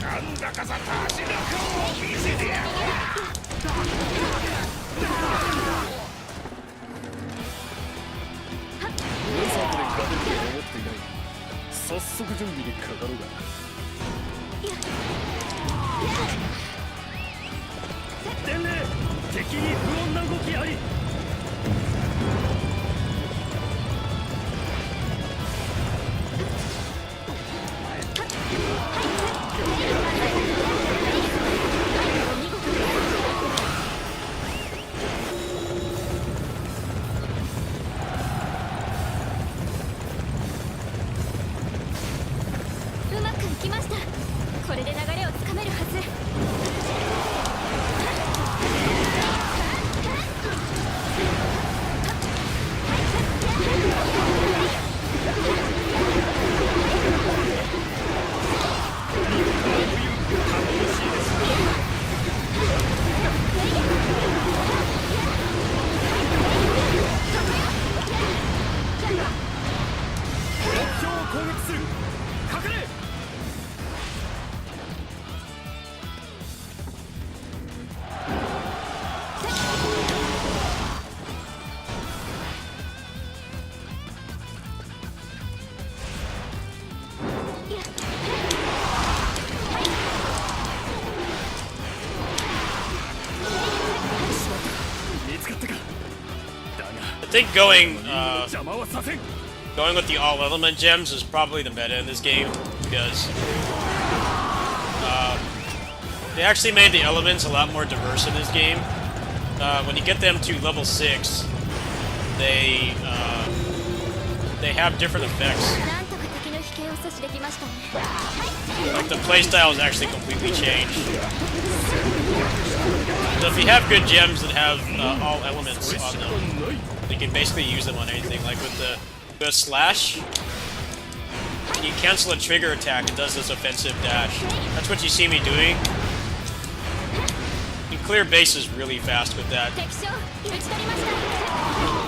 Speaker 4: なんだかさ、立ちの顔を見せてやる。無策で勝てるとは思っていない。早速準備にかかろうが。伝令、敵に不穏な動きあり。
Speaker 2: うまくいきました。これで流れをつかめるはず。
Speaker 3: I think going with the all element gems is probably the meta in this game because they actually made the elements a lot more diverse in this game. When you get them to level 6, they have different effects. Like the playstyle is actually completely changed. So if you have good gems that have all elements on them, you can basically use them on anything. Like with the slash, when you cancel a trigger attack, it does this offensive dash. That's what you see me doing. You clear bases really fast with that.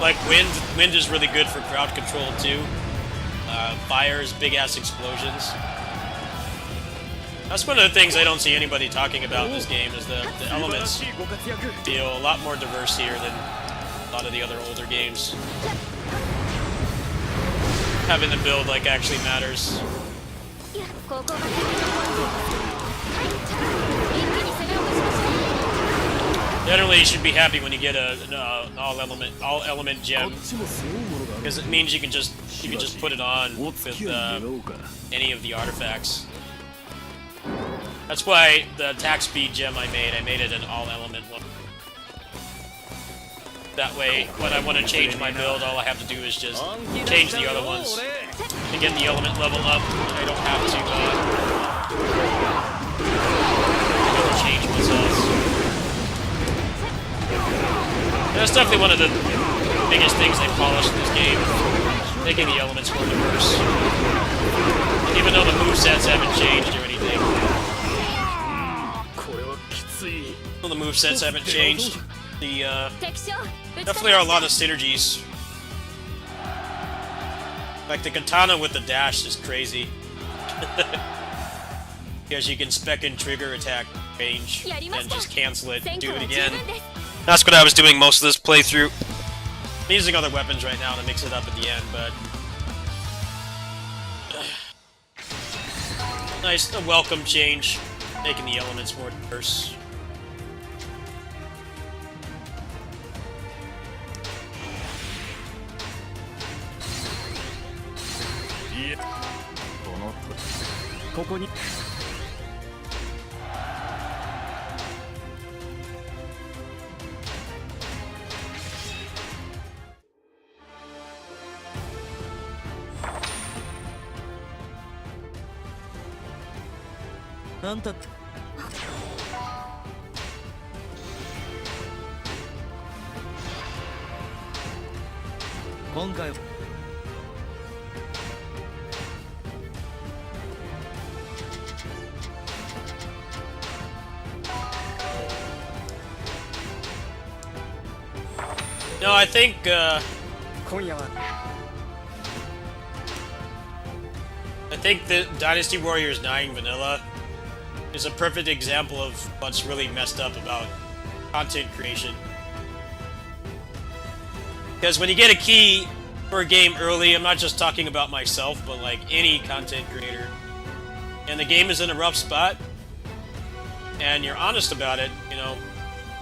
Speaker 3: Like wind is really good for crowd control too. Fires, big ass explosions. That's one of the things I don't see anybody talking about in this game is the elements feel a lot more diverse here than a lot of the other older games. Having the build like actually matters. Generally, you should be happy when you get an all element gem, because it means you can just put it on with any of the artifacts. That's why the attack speed gem I made it an all element one. That way, when I want to change my build, all I have to do is just change the other ones to get the element level up. I don't have to change myself. That's definitely one of the biggest things they polished in this game, making the elements more diverse. And even though the movesets haven't changed or anything. Well, the movesets haven't changed. The definitely are a lot of synergies. Like the katana with the dash is crazy. Because you can spec in trigger attack range and just cancel it and do it again. That's what I was doing most of this playthrough. I'm using other weapons right now to mix it up at the end, but nice, a welcome change, making the elements more diverse. No, I think, the Dynasty Warriors 9 vanilla is a perfect example of what's really messed up about content creation. Because when you get a key for a game early, I'm not just talking about myself, but like any content creator, and the game is in a rough spot, and you're honest about it, you know,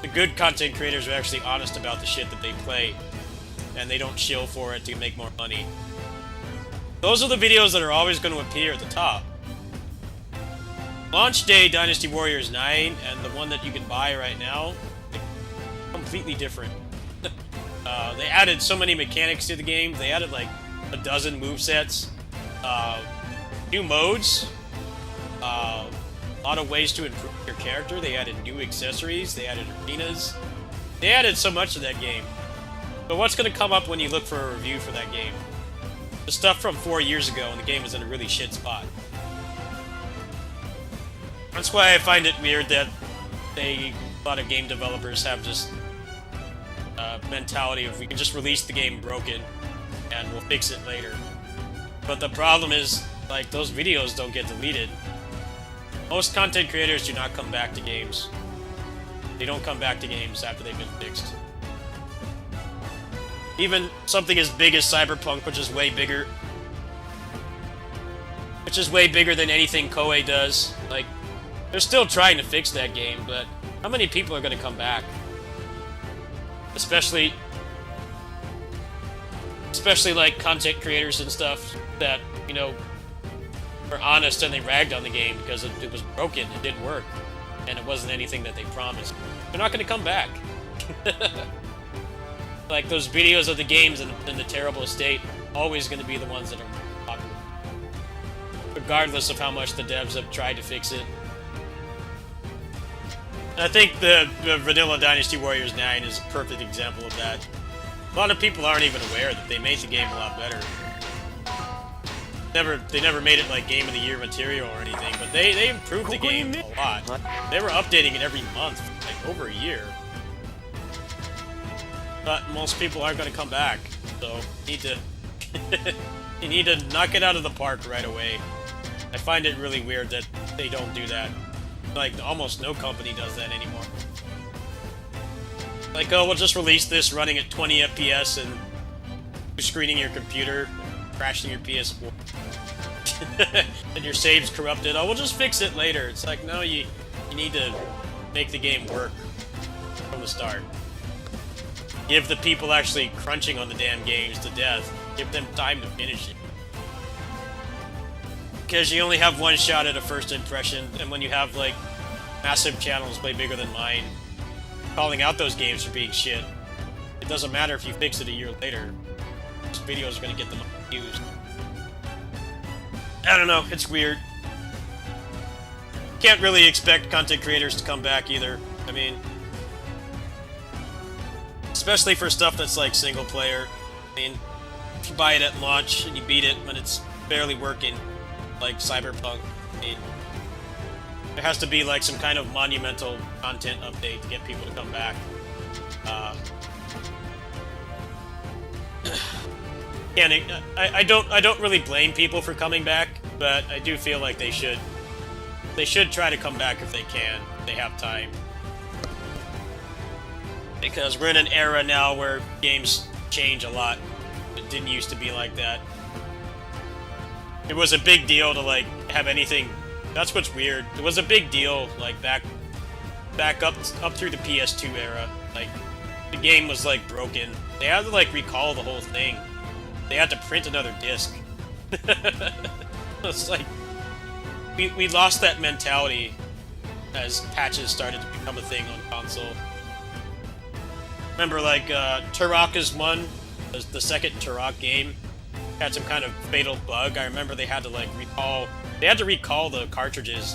Speaker 3: the good content creators are actually honest about the shit that they play, and they don't shill for it to make more money. Those are the videos that are always going to appear at the top. Launch day Dynasty Warriors 9 and the one that you can buy right now, completely different. They added so many mechanics to the game. They added like a dozen movesets, new modes, a lot of ways to improve your character. They added new accessories. They added arenas. They added so much to that game. But what's going to come up when you look for a review for that game? The stuff from 4 years ago, and the game is in a really shit spot. That's why I find it weird that a lot of game developers have just mentality of we can just release the game broken and we'll fix it later. But the problem is, like, those videos don't get deleted. Most content creators do not come back to games. They don't come back to games after they've been fixed. Even something as big as Cyberpunk, which is way bigger. Which is way bigger than anything Koei does. Like, they're still trying to fix that game, but how many people are going to come back? Especially like content creators and stuff that, you know, were honest and they ragged on the game because it was broken, it didn't work, and it wasn't anything that they promised. They're not going to come back. Like, those videos of the games in the terrible state, always going to be the ones that are popular. Regardless of how much the devs have tried to fix it. I think the Vanilla Dynasty Warriors 9 is a perfect example of that. A lot of people aren't even aware that they made the game a lot better. They never made it like Game of the Year material or anything, but they improved the game a lot. They were updating it every month for like over a year. But most people aren't going to come back, so you need to knock it out of the park right away. I find it really weird that they don't do that. Like, almost no company does that anymore. Like, oh, we'll just release this running at 20 FPS and screening your computer, crashing your PS4. And your save's corrupted. Oh, we'll just fix it later. It's like, no, you need to make the game work. from the start. Give the people actually crunching on the damn games to death. Give them time to finish it. Because you only have one shot at a first impression, and when you have, like, massive channels way bigger than mine calling out those games for being shit, it doesn't matter if you fix it a year later. These videos are gonna get them views. I don't know, it's weird. Can't really expect content creators to come back either. I mean, especially for stuff that's like single player. I mean, if you buy it at launch and you beat it when it's barely working, like Cyberpunk, I mean, there has to be like some kind of monumental content update to get people to come back. I don't really blame people for coming back, but I do feel like they should try to come back if they can, if they have time. Because we're in an era now where games change a lot. It didn't used to be like that. It was a big deal to like have anything. That's what's weird. It was a big deal like back up through the PS2 era. Like the game was like broken. They had to like recall the whole thing. They had to print another disc. It's like we lost that mentality as patches started to become a thing on console. Remember, like, Turok's one, the second Turok game, had some kind of fatal bug. I remember they had to, like, recall the cartridges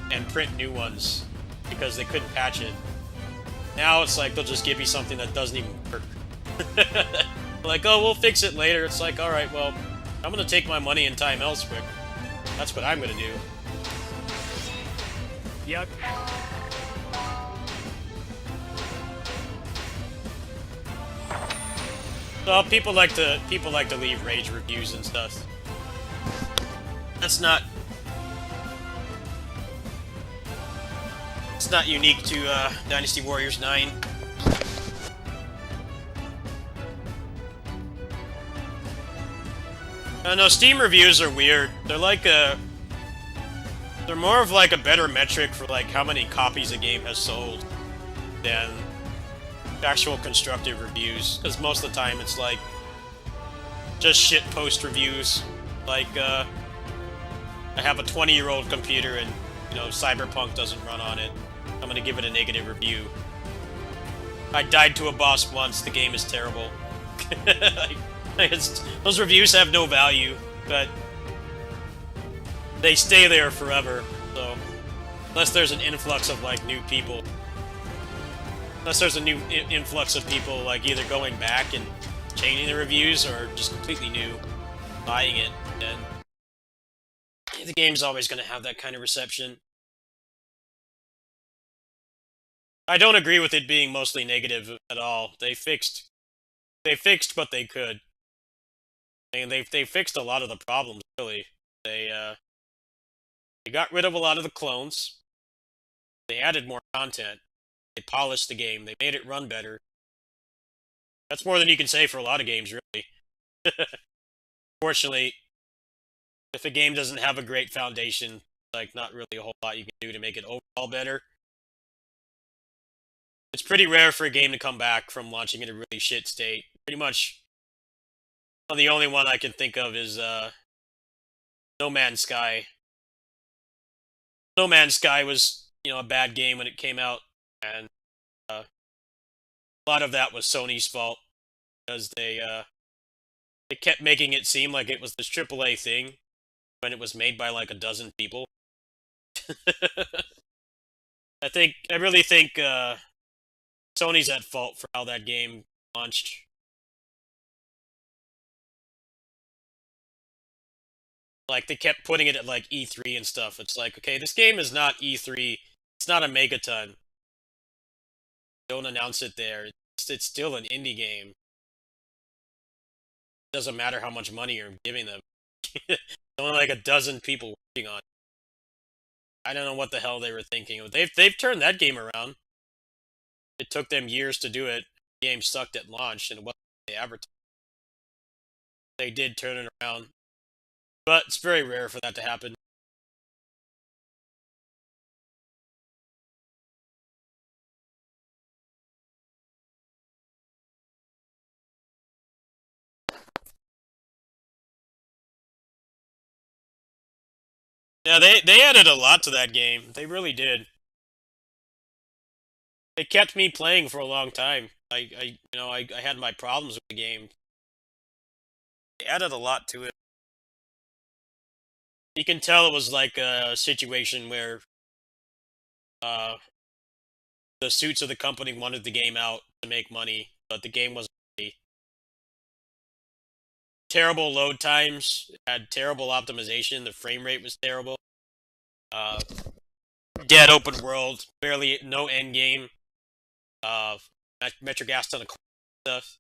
Speaker 3: and print new ones because they couldn't patch it. Now it's like they'll just give you something that doesn't even work. Like, oh, we'll fix it later. It's like, alright, well, I'm gonna take my money and time elsewhere. That's what I'm gonna do.
Speaker 4: Yep.
Speaker 3: Well, people like to leave rage reviews and stuff. It's not unique to Dynasty Warriors 9. No, Steam reviews are weird. They're like they're more of like a better metric for like how many copies a game has sold than actual constructive reviews, because most of the time it's like just shit post reviews. Like I have a 20-year-old computer and, you know, Cyberpunk doesn't run on it. I'm gonna give it a negative review. I died to a boss once, the game is terrible. Those reviews have no value, but they stay there forever, so unless there's an influx of like new people. Unless there's a new influx of people, like, either going back and changing the reviews, or just completely new, buying it, then the game's always going to have that kind of reception. I don't agree with it being mostly negative at all. They fixed what they could. I mean, they fixed a lot of the problems, really. They got rid of a lot of the clones. They added more content. They polished the game. They made it run better. That's more than you can say for a lot of games, really. Fortunately, if a game doesn't have a great foundation, like, not really a whole lot you can do to make it overall better. It's pretty rare for a game to come back from launching in a really shit state. Pretty much, well, the only one I can think of is No Man's Sky. No Man's Sky was, you know, a bad game when it came out. And a lot of that was Sony's fault, because they kept making it seem like it was this AAA thing when it was made by like a dozen people. I really think Sony's at fault for how that game launched. Like, they kept putting it at like E3 and stuff. It's like, okay, this game is not E3. It's not a megaton. Don't announce it there. It's still an indie game. It doesn't matter how much money you're giving them. Only like a dozen people working on it. I don't know what the hell they were thinking. They've turned that game around. It took them years to do it. The game sucked at launch, and it wasn't what they advertised. They did turn it around. But it's very rare for that to happen. Yeah, they added a lot to that game. They really did. It kept me playing for a long time. I had my problems with the game. They added a lot to it. You can tell it was like a situation where uh, the suits of the company wanted the game out to make money, but the game wasn't ready. Terrible load times, had terrible optimization, the frame rate was terrible. Uh, Dead open world, barely no end game. Metric gas ton of stuff.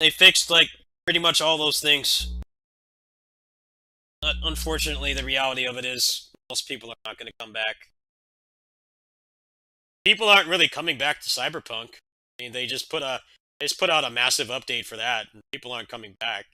Speaker 3: They fixed like pretty much all those things. But unfortunately, the reality of it is most people are not going to come back. People aren't really coming back to Cyberpunk. I mean, they just put out a massive update for that, and people aren't coming back.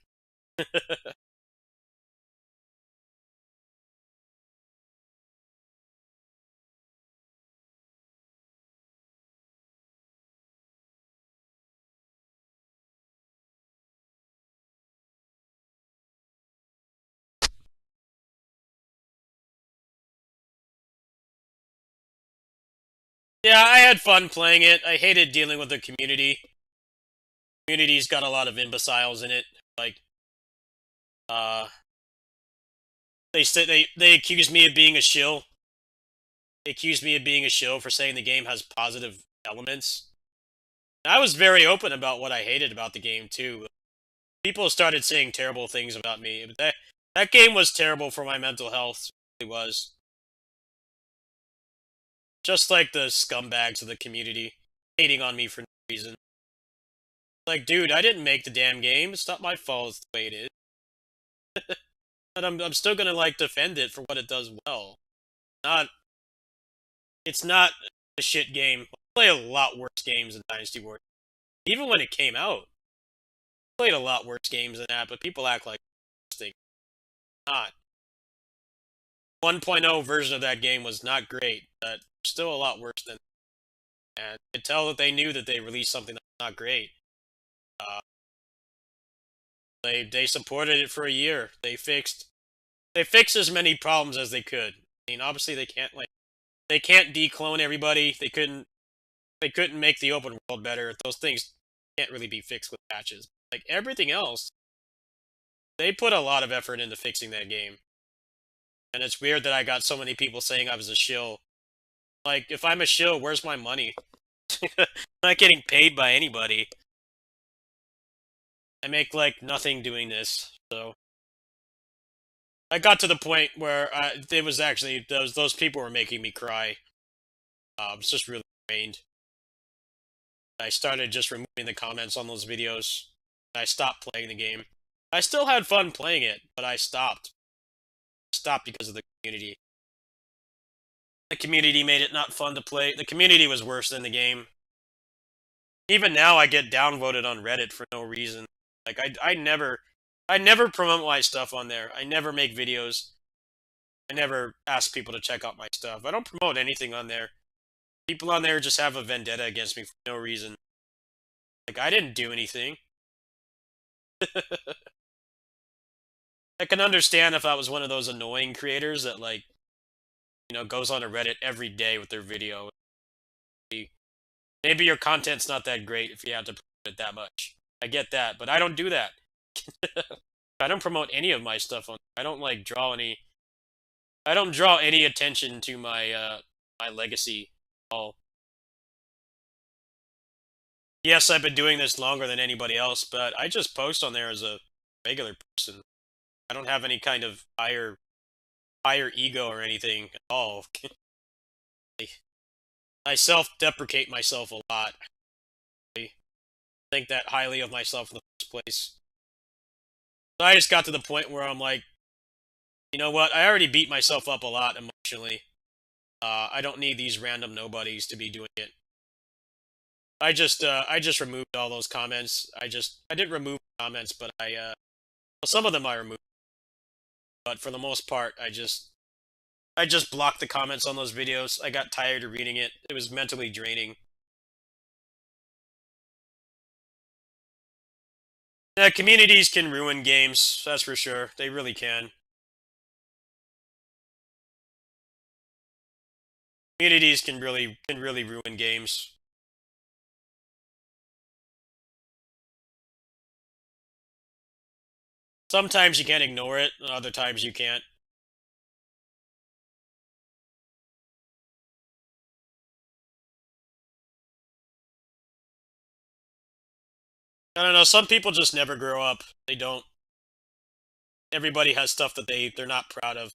Speaker 3: Yeah, I had fun playing it. I hated dealing with the community. Community's got a lot of imbeciles in it. Like, uh, they said they accused me of being a shill. They accused me of being a shill for saying the game has positive elements. I was very open about what I hated about the game too. People started saying terrible things about me. But that game was terrible for my mental health. It really was. Just like the scumbags of the community hating on me for no reason. Like, dude, I didn't make the damn game. It's not my fault. It's the way it is. But I'm still gonna like defend it for what it does well. Not It's not a shit game. I play a lot worse games than Dynasty Warriors. Even when it came out, I played a lot worse games than that, but people act like it's not. 1.0 version of that game was not great, but still a lot worse than. And you could tell that they knew that they released something that's not great. They supported it for a year. They fixed as many problems as they could. I mean, obviously they can't declone everybody. They couldn't make the open world better. Those things can't really be fixed with patches. Like everything else, they put a lot of effort into fixing that game. And it's weird that I got so many people saying I was a shill. Like, if I'm a shill, where's my money? I'm not getting paid by anybody. I make, like, nothing doing this, so. I got to the point where it was actually, those people were making me cry. I was just really drained. I started just removing the comments on those videos. I stopped playing the game. I still had fun playing it, but I stopped. Stopped because of the community. The community made it not fun to play. The community was worse than the game. Even now, I get downvoted on Reddit for no reason. Like, I never promote my stuff on there. I never make videos. I never ask people to check out my stuff. I don't promote anything on there. People on there just have a vendetta against me for no reason. Like, I didn't do anything. I can understand if I was one of those annoying creators that, like, goes on a Reddit every day with their video. Maybe your content's not that great if you have to promote it that much. I get that, but I don't do that. I don't promote any of my stuff on. I don't like draw any. I don't draw any attention to my my legacy at all. Yes, I've been doing this longer than anybody else, but I just post on there as a regular person. I don't have any kind of higher ego or anything at all. I self-deprecate myself a lot. I think that highly of myself in the first place. So I just got to the point where I'm like, you know what? I already beat myself up a lot emotionally. I don't need these random nobodies to be doing it. I just removed all those comments. I didn't remove comments, but well, some of them I removed. But for the most part, I just blocked the comments on those videos. I got tired of reading it. It was mentally draining. Yeah, communities can ruin games, that's for sure. They really can. Communities can really ruin games. Sometimes you can't ignore it, and other times you can't. I don't know, some people just never grow up. They don't. Everybody has stuff that they're not proud of,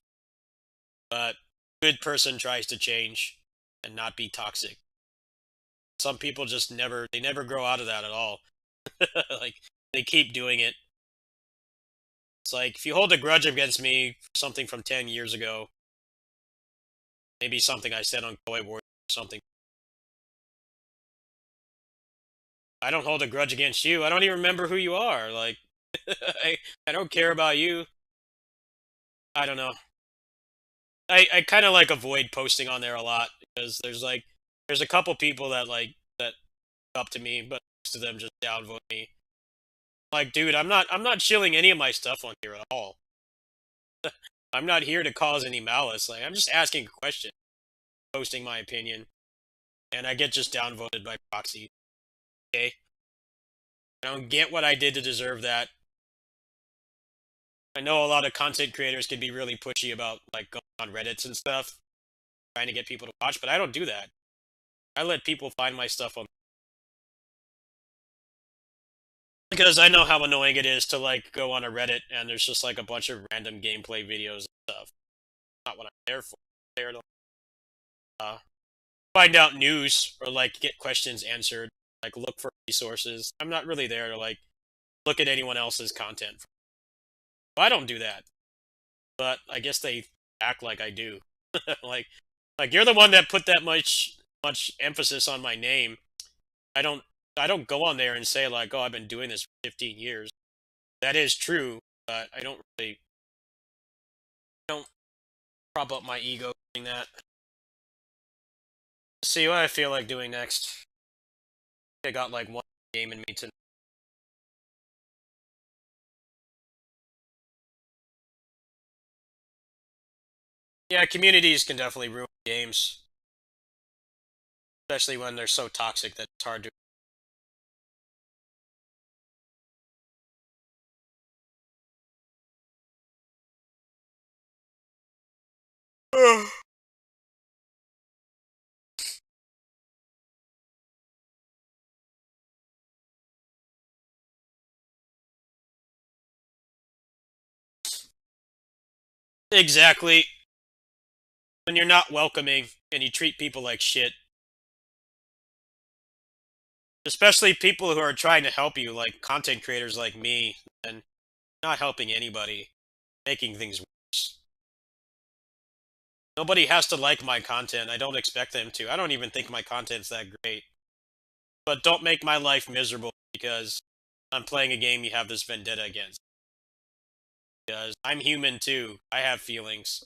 Speaker 3: but good person tries to change and not be toxic. Some people just never grow out of that at all. Like they keep doing it. It's like if you hold a grudge against me for something from 10 years ago, maybe something I said on Koi War or something. I don't hold a grudge against you. I don't even remember who you are. Like I don't care about you. I don't know. I kind of like avoid posting on there a lot because there's a couple people that up to me, but most of them just downvote me. Like, dude, I'm not shilling any of my stuff on here at all. I'm not here to cause any malice. Like, I'm just asking a question, posting my opinion, and I get just downvoted by proxy. Okay, I don't get what I did to deserve that. I know a lot of content creators can be really pushy about like going on Reddits and stuff, trying to get people to watch, but I don't do that. I let people find my stuff on because I know how annoying it is to like go on a Reddit and there's just like a bunch of random gameplay videos and stuff. Not what I'm there for. I'm there to find out news or like get questions answered, like look for resources. I'm not really there to like look at anyone else's content. Well, I don't do that, but I guess they act like I do. like, like you're the one that put that much emphasis on my name. I don't I don't go on there and say like, oh, I've been doing this for 15 years. That is true, but I don't prop up my ego doing that. Let's see what I feel like doing next. I got like one game in me tonight. Yeah, communities can definitely ruin games, especially when they're so toxic that it's hard to. Exactly. When you're not welcoming and you treat people like shit, especially people who are trying to help you, like content creators like me, and not helping anybody, making things worse. Nobody has to like my content. I don't expect them to. I don't even think my content's that great. But don't make my life miserable because I'm playing a game you have this vendetta against. Because I'm human too. I have feelings.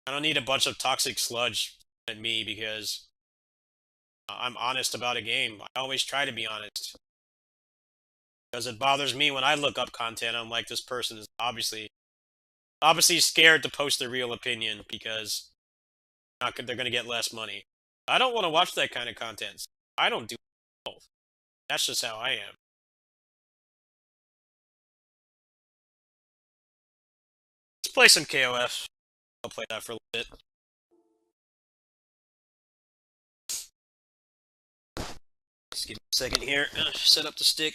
Speaker 3: I don't need a bunch of toxic sludge at me because I'm honest about a game. I always try to be honest. Because it bothers me when I look up content, I'm like, this person is obviously scared to post their real opinion because they're going to get less money. I don't want to watch that kind of content. I don't do both. That's just how I am. Let's play some KOF. I'll play that for a little bit. Just give me a second here. Set up the stick.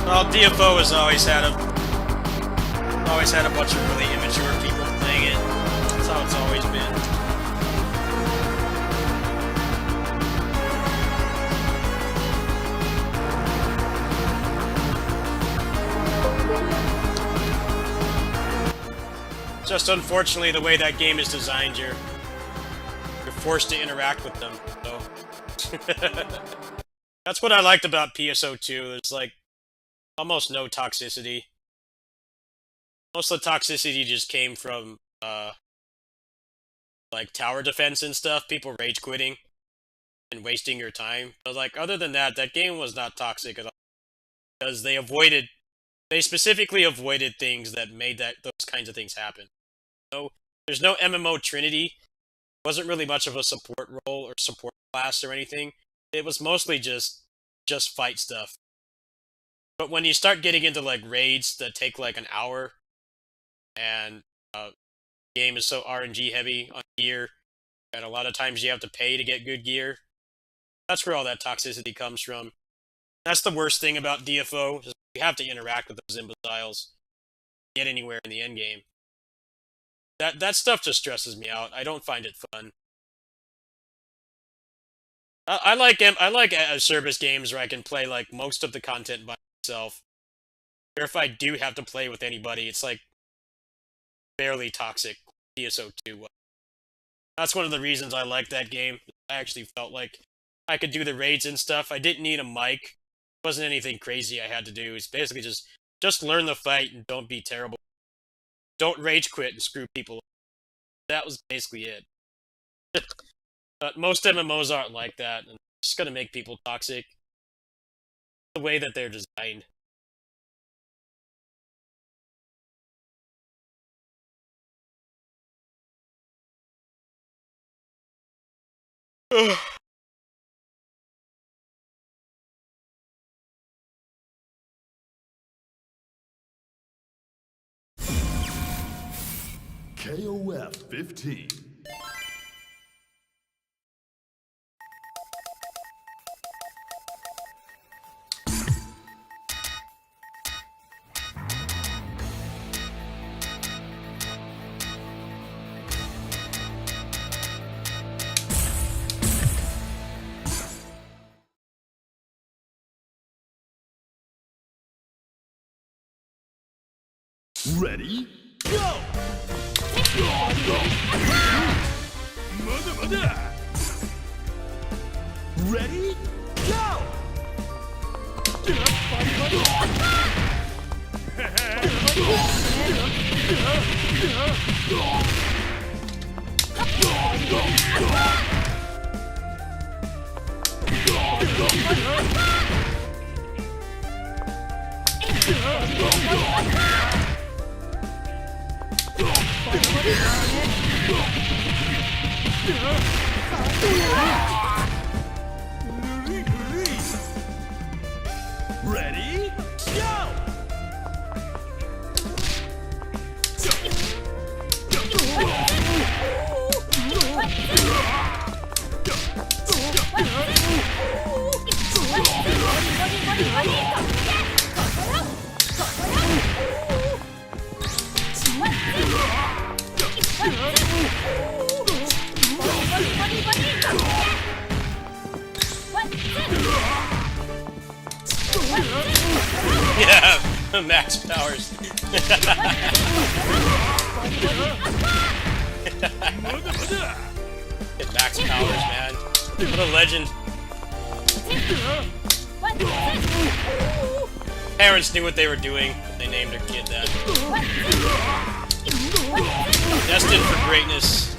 Speaker 3: Well, DFO has always had a bunch of really immature people playing it. That's how it's always been. Just unfortunately, the way that game is designed, you're forced to interact with them. So that's what I liked about PSO2. There's like almost no toxicity. Most of the toxicity just came from like tower defense and stuff. People rage quitting and wasting your time. But like other than that, that game was not toxic at all because they specifically avoided things that made those kinds of things happen. So there's no MMO Trinity. Wasn't really much of a support role or support class or anything. It was mostly just fight stuff. But when you start getting into like raids that take like an hour, and the game is so RNG heavy on gear, and a lot of times you have to pay to get good gear, that's where all that toxicity comes from. That's the worst thing about DFO. Is you have to interact with those imbeciles to get anywhere in the end game. That stuff just stresses me out. I don't find it fun. I like service games where I can play like most of the content by myself. Or if I do have to play with anybody, it's like barely toxic. PSO2. That's one of the reasons I like that game. I actually felt like I could do the raids and stuff. I didn't need a mic. It wasn't anything crazy I had to do. It's basically just learn the fight and don't be terrible. Don't rage quit and screw people up. That was basically it. But most MMOs aren't like that, and it's just gonna make people toxic. The way that they're designed.
Speaker 4: KOF 15. Ready? Go! Ready? Go! Ready? Go!
Speaker 3: Yeah, max powers. Get max powers, man. What a legend. Parents knew what they were doing when they named their kid that. Destined for greatness.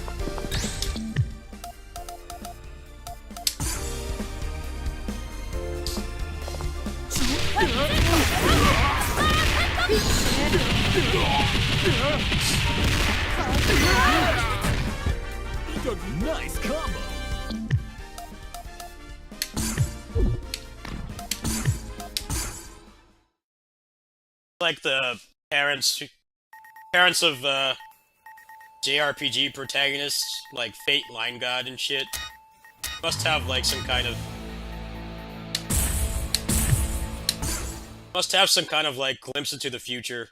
Speaker 4: Nice combo.
Speaker 3: Like the parents of JRPG protagonists, like Fate, Line God, and shit, must have like some kind of Must have some kind of like glimpse into the future.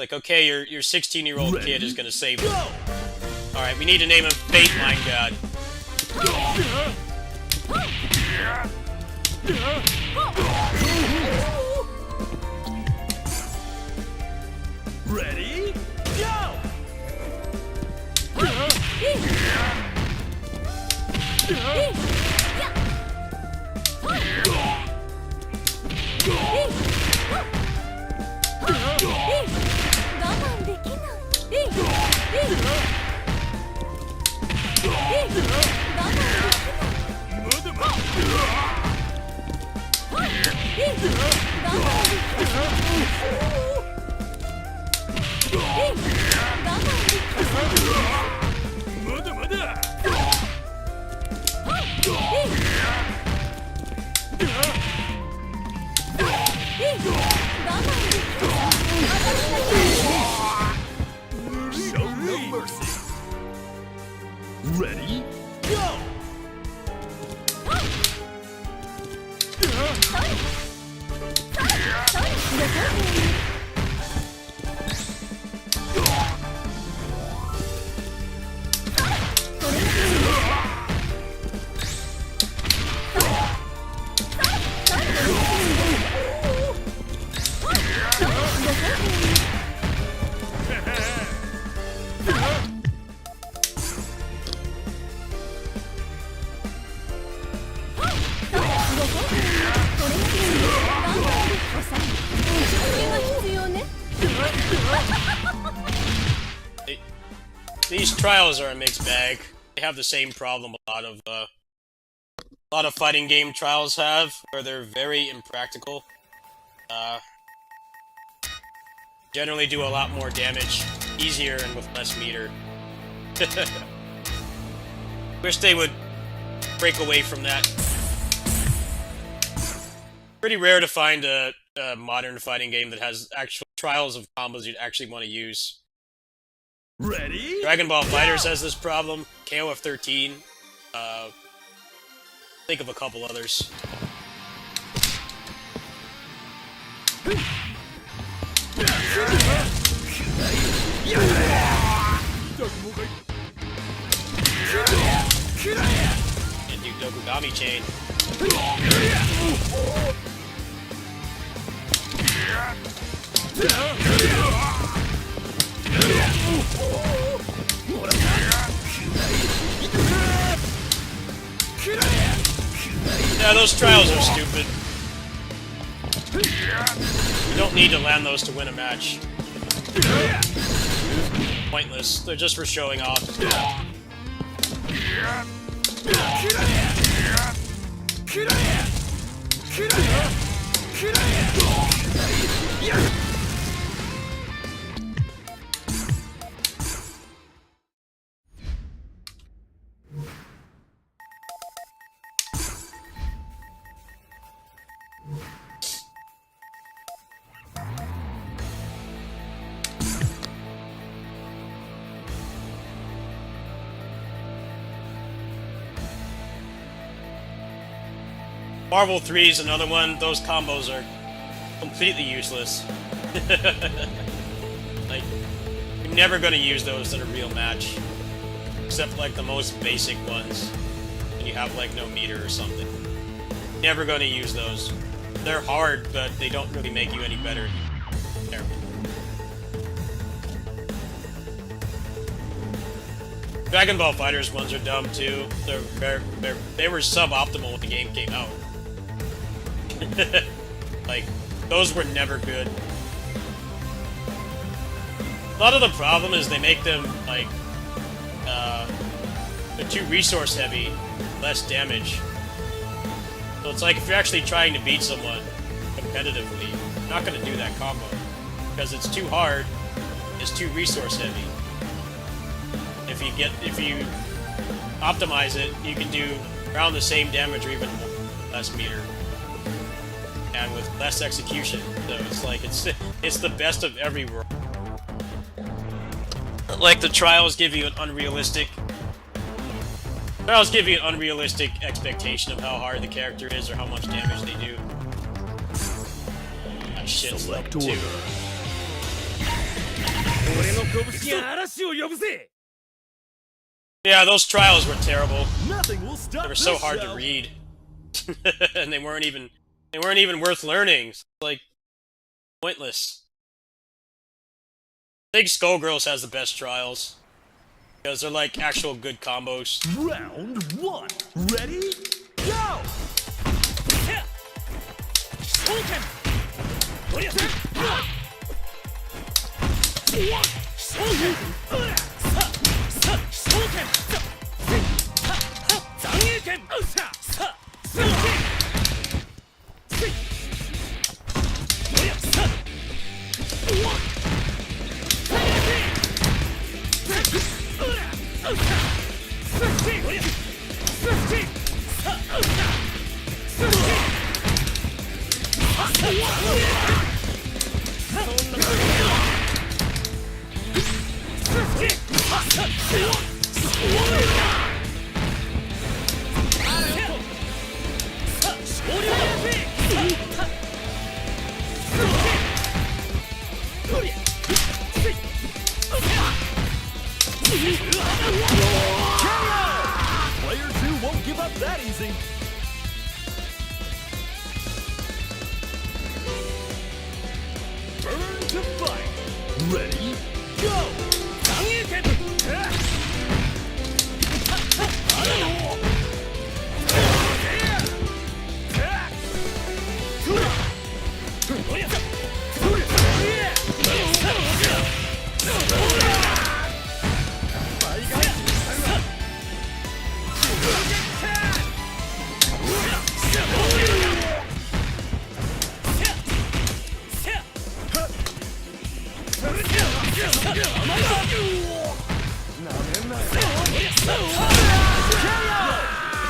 Speaker 3: Like, okay, your 16-year-old kid is gonna save him. All right, we need to name him Fate Line God.
Speaker 4: Ready? Go! Show no mercy. Ready? Go!
Speaker 3: These trials are a mixed bag. They have the same problem a lot of fighting game trials have, where they're very impractical. Generally do a lot more damage, easier and with less meter. Wish they would break away from that. Pretty rare to find a modern fighting game that has actual trials of combos you'd actually want to use.
Speaker 4: Ready?
Speaker 3: Dragon Ball FighterZ has this problem. KOF 13. Think of a couple others. And do Dokugami Chain. Yeah, those trials are stupid. You don't need to land those to win a match. Pointless. They're just for showing off. Marvel 3 is another one. Those combos are completely useless. Like, you're never going to use those in a real match. Except, like, the most basic ones. When you have, like, no meter or something. Never going to use those. They're hard, but they don't really make you any better. There. Dragon Ball FighterZ ones are dumb, too. They were suboptimal when the game came out. Like, those were never good. A lot of the problem is they make them, like, they're too resource heavy, less damage. So it's like, if you're actually trying to beat someone competitively, you're not going to do that combo. Because it's too hard, it's too resource heavy. If you optimize it, you can do around the same damage or even less meter. And with less execution. So it's like, it's the best of every world. Like, the trials give you an unrealistic I was giving an unrealistic expectation of how hard the character is or how much damage they do. My shit's level 2.
Speaker 4: 俺の拳が嵐を呼ぶぜ
Speaker 3: Yeah, those trials were terrible.
Speaker 4: Nothing will stop
Speaker 3: They were so
Speaker 4: this
Speaker 3: hard
Speaker 4: show.
Speaker 3: to read. And they weren't even worth learning. It's like pointless. I think Skullgirls has the best trials. Because they're like actual good combos.
Speaker 4: Round 1. Ready? Go! Player 2 won't give up that easy. Burn to fight. Ready? Go!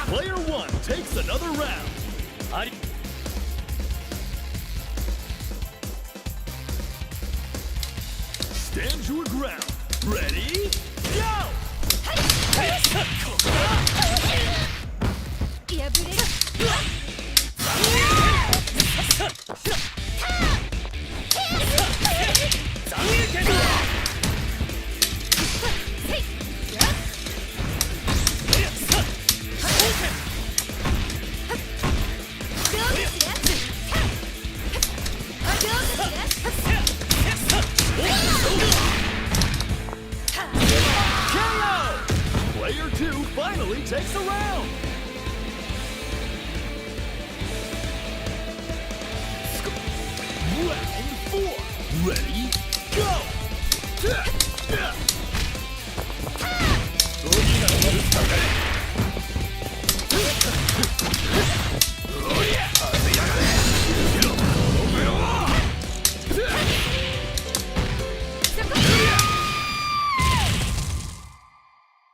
Speaker 4: Player 1 takes another round. Stand your ground. Ready? Go! 2 finally takes a round. Round 4. Ready? Go!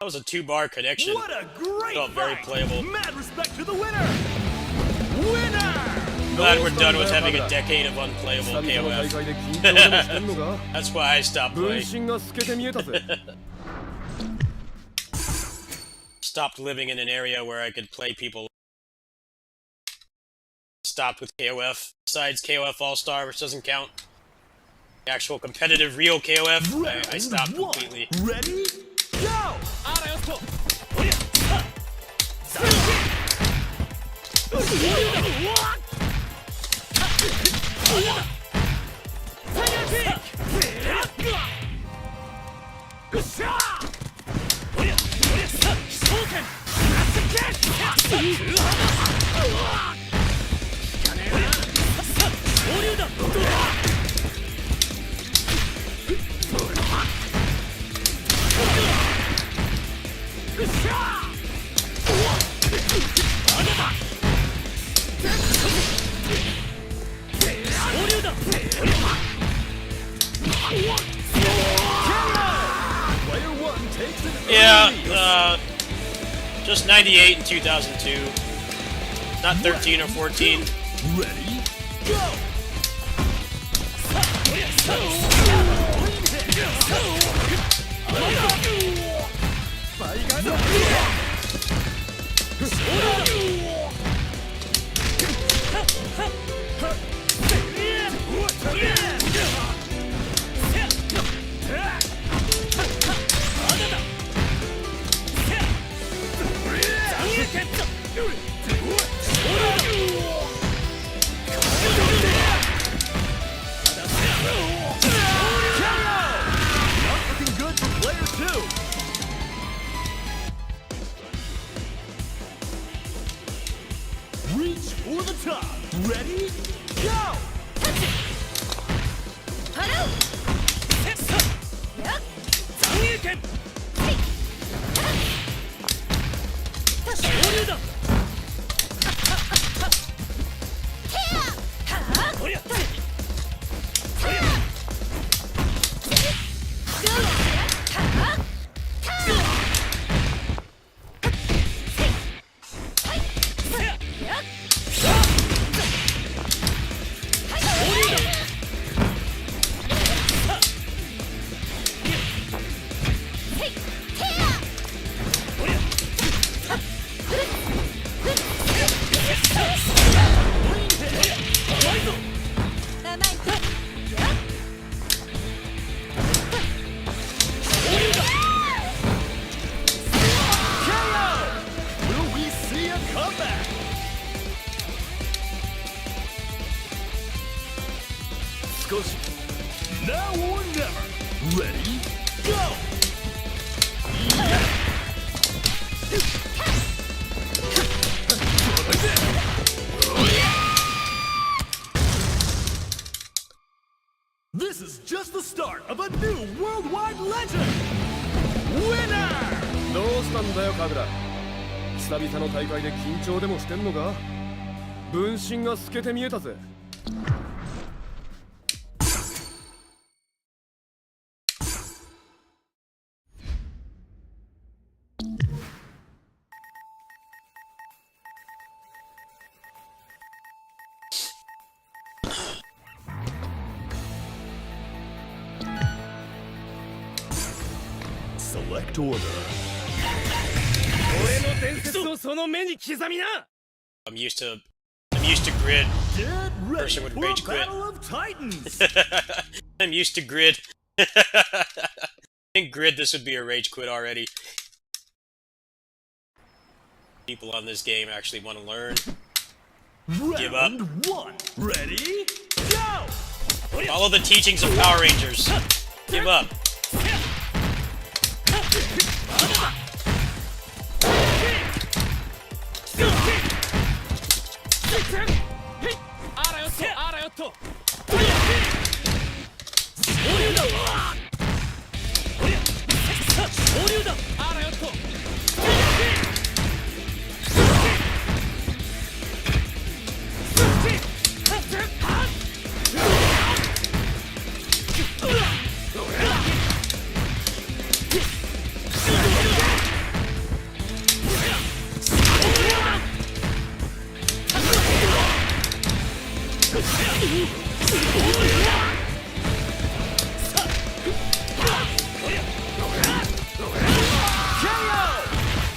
Speaker 3: That was a 2-bar connection.
Speaker 4: What a great
Speaker 3: Felt very
Speaker 4: fight.
Speaker 3: playable.
Speaker 4: Mad respect to the winner. Winner!
Speaker 3: Glad we're done with having a decade of unplayable KOF. That's why I stopped playing. Stopped living in an area where I could play people. Stopped with KOF. Besides KOF All-Star, which doesn't count. The actual competitive real KOF, I stopped completely.
Speaker 4: Ready? Go!
Speaker 3: Yeah, just 98 in 2002. Not 13 or 14.
Speaker 4: Ready? Go! Reach for the top. Ready? Go! Now or never. Ready? Go! This is just the start of a new worldwide legend! Winner!
Speaker 5: どうしたんだよカグラ。久々の大会で緊張でもしてんのか。分身が透けて見えたぜ。
Speaker 4: Select order.
Speaker 5: 俺の伝説をその目に刻みな。
Speaker 3: I'm used to grid.
Speaker 4: Get ready
Speaker 3: Person would
Speaker 4: for a
Speaker 3: rage quit.
Speaker 4: battle of titans!
Speaker 3: I'm used to grid. In grid, this would be a rage quit already. People on this game actually want to learn. Give up.
Speaker 4: Round one. Ready? Go!
Speaker 3: Follow the teachings of Power Rangers. Give up.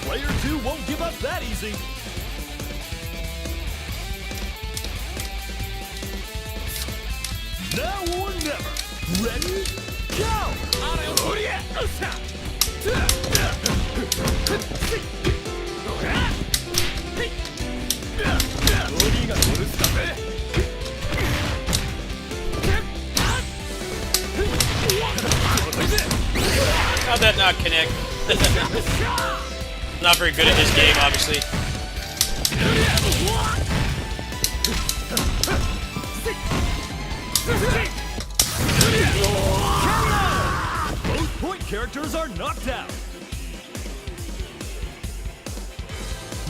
Speaker 4: Player 2 won't give up that easy. Now or never. Ready? Go!
Speaker 3: How'd that not connect? Not very good at this game, obviously.
Speaker 4: Both point characters are knocked out.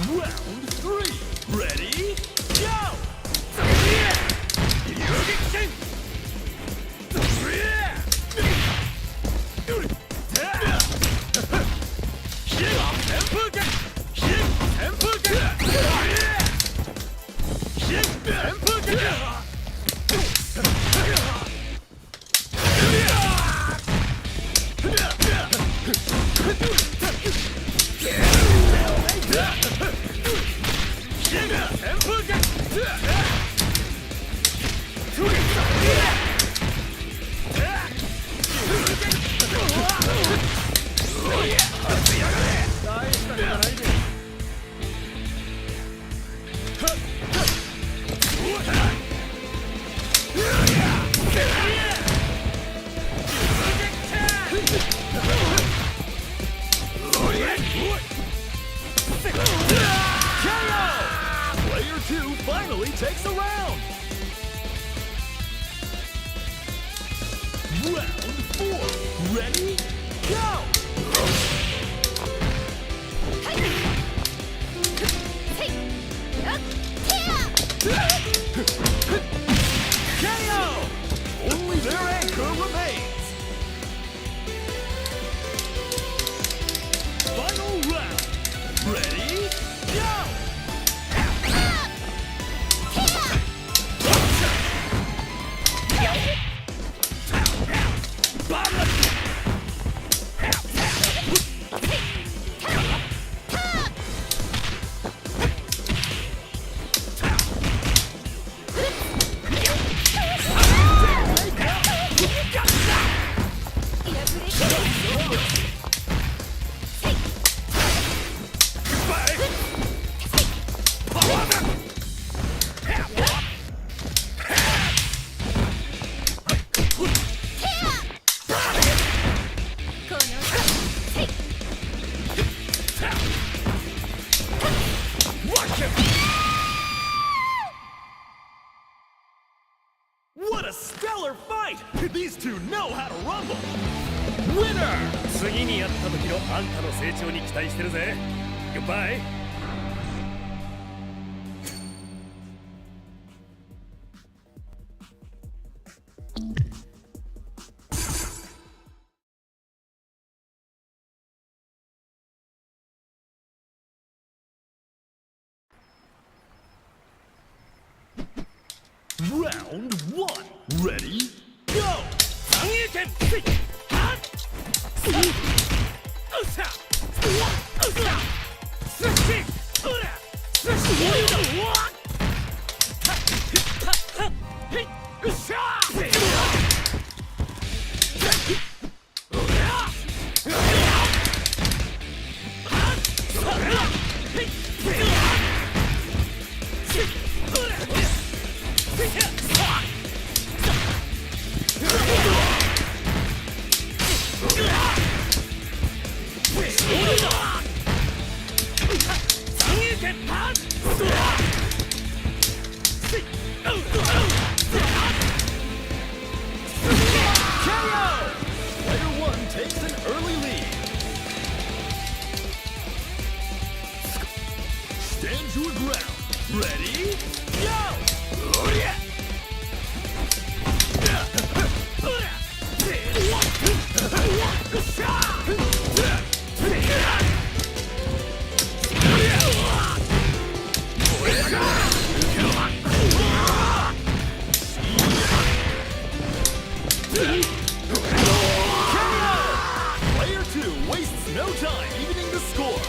Speaker 4: Round 3. Ready? Go! Player 2 finally takes a round! Round 4. Ready? Go! KO! Only their anchor remains! Final round! Ready? Go! What a stellar fight! These two know how to rumble! Winner!
Speaker 1: 次にやった時のあんたの成長に期待してるぜ。グッバイ。
Speaker 4: Round 1. Ready? Go!
Speaker 1: 三遊拳。はっ。うっさ。うっさ。すっし。うら。すっし。うわ。はっ。はっ。へっ。うっしゃ。
Speaker 4: Player 1 takes an early lead. Stand your ground. Ready? Go! Player 2 wastes no time evening the score.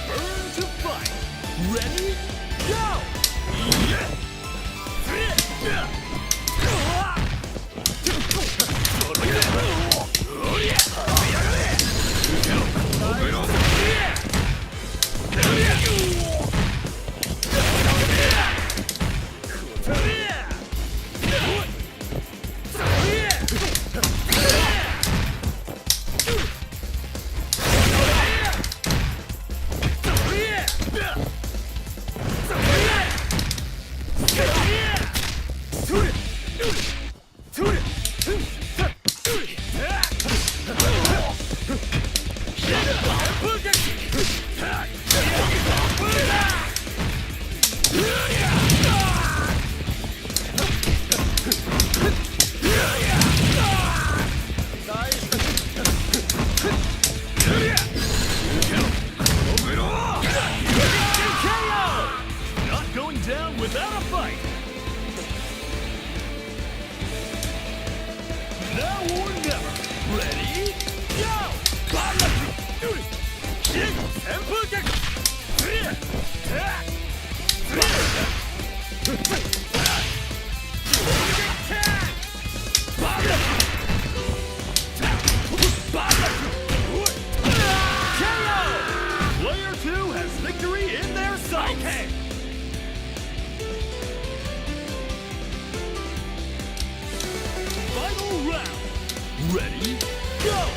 Speaker 4: Burn to fight. Ready? Go! Shoot it! victory in their sights. Okay. Final round. Ready? Go!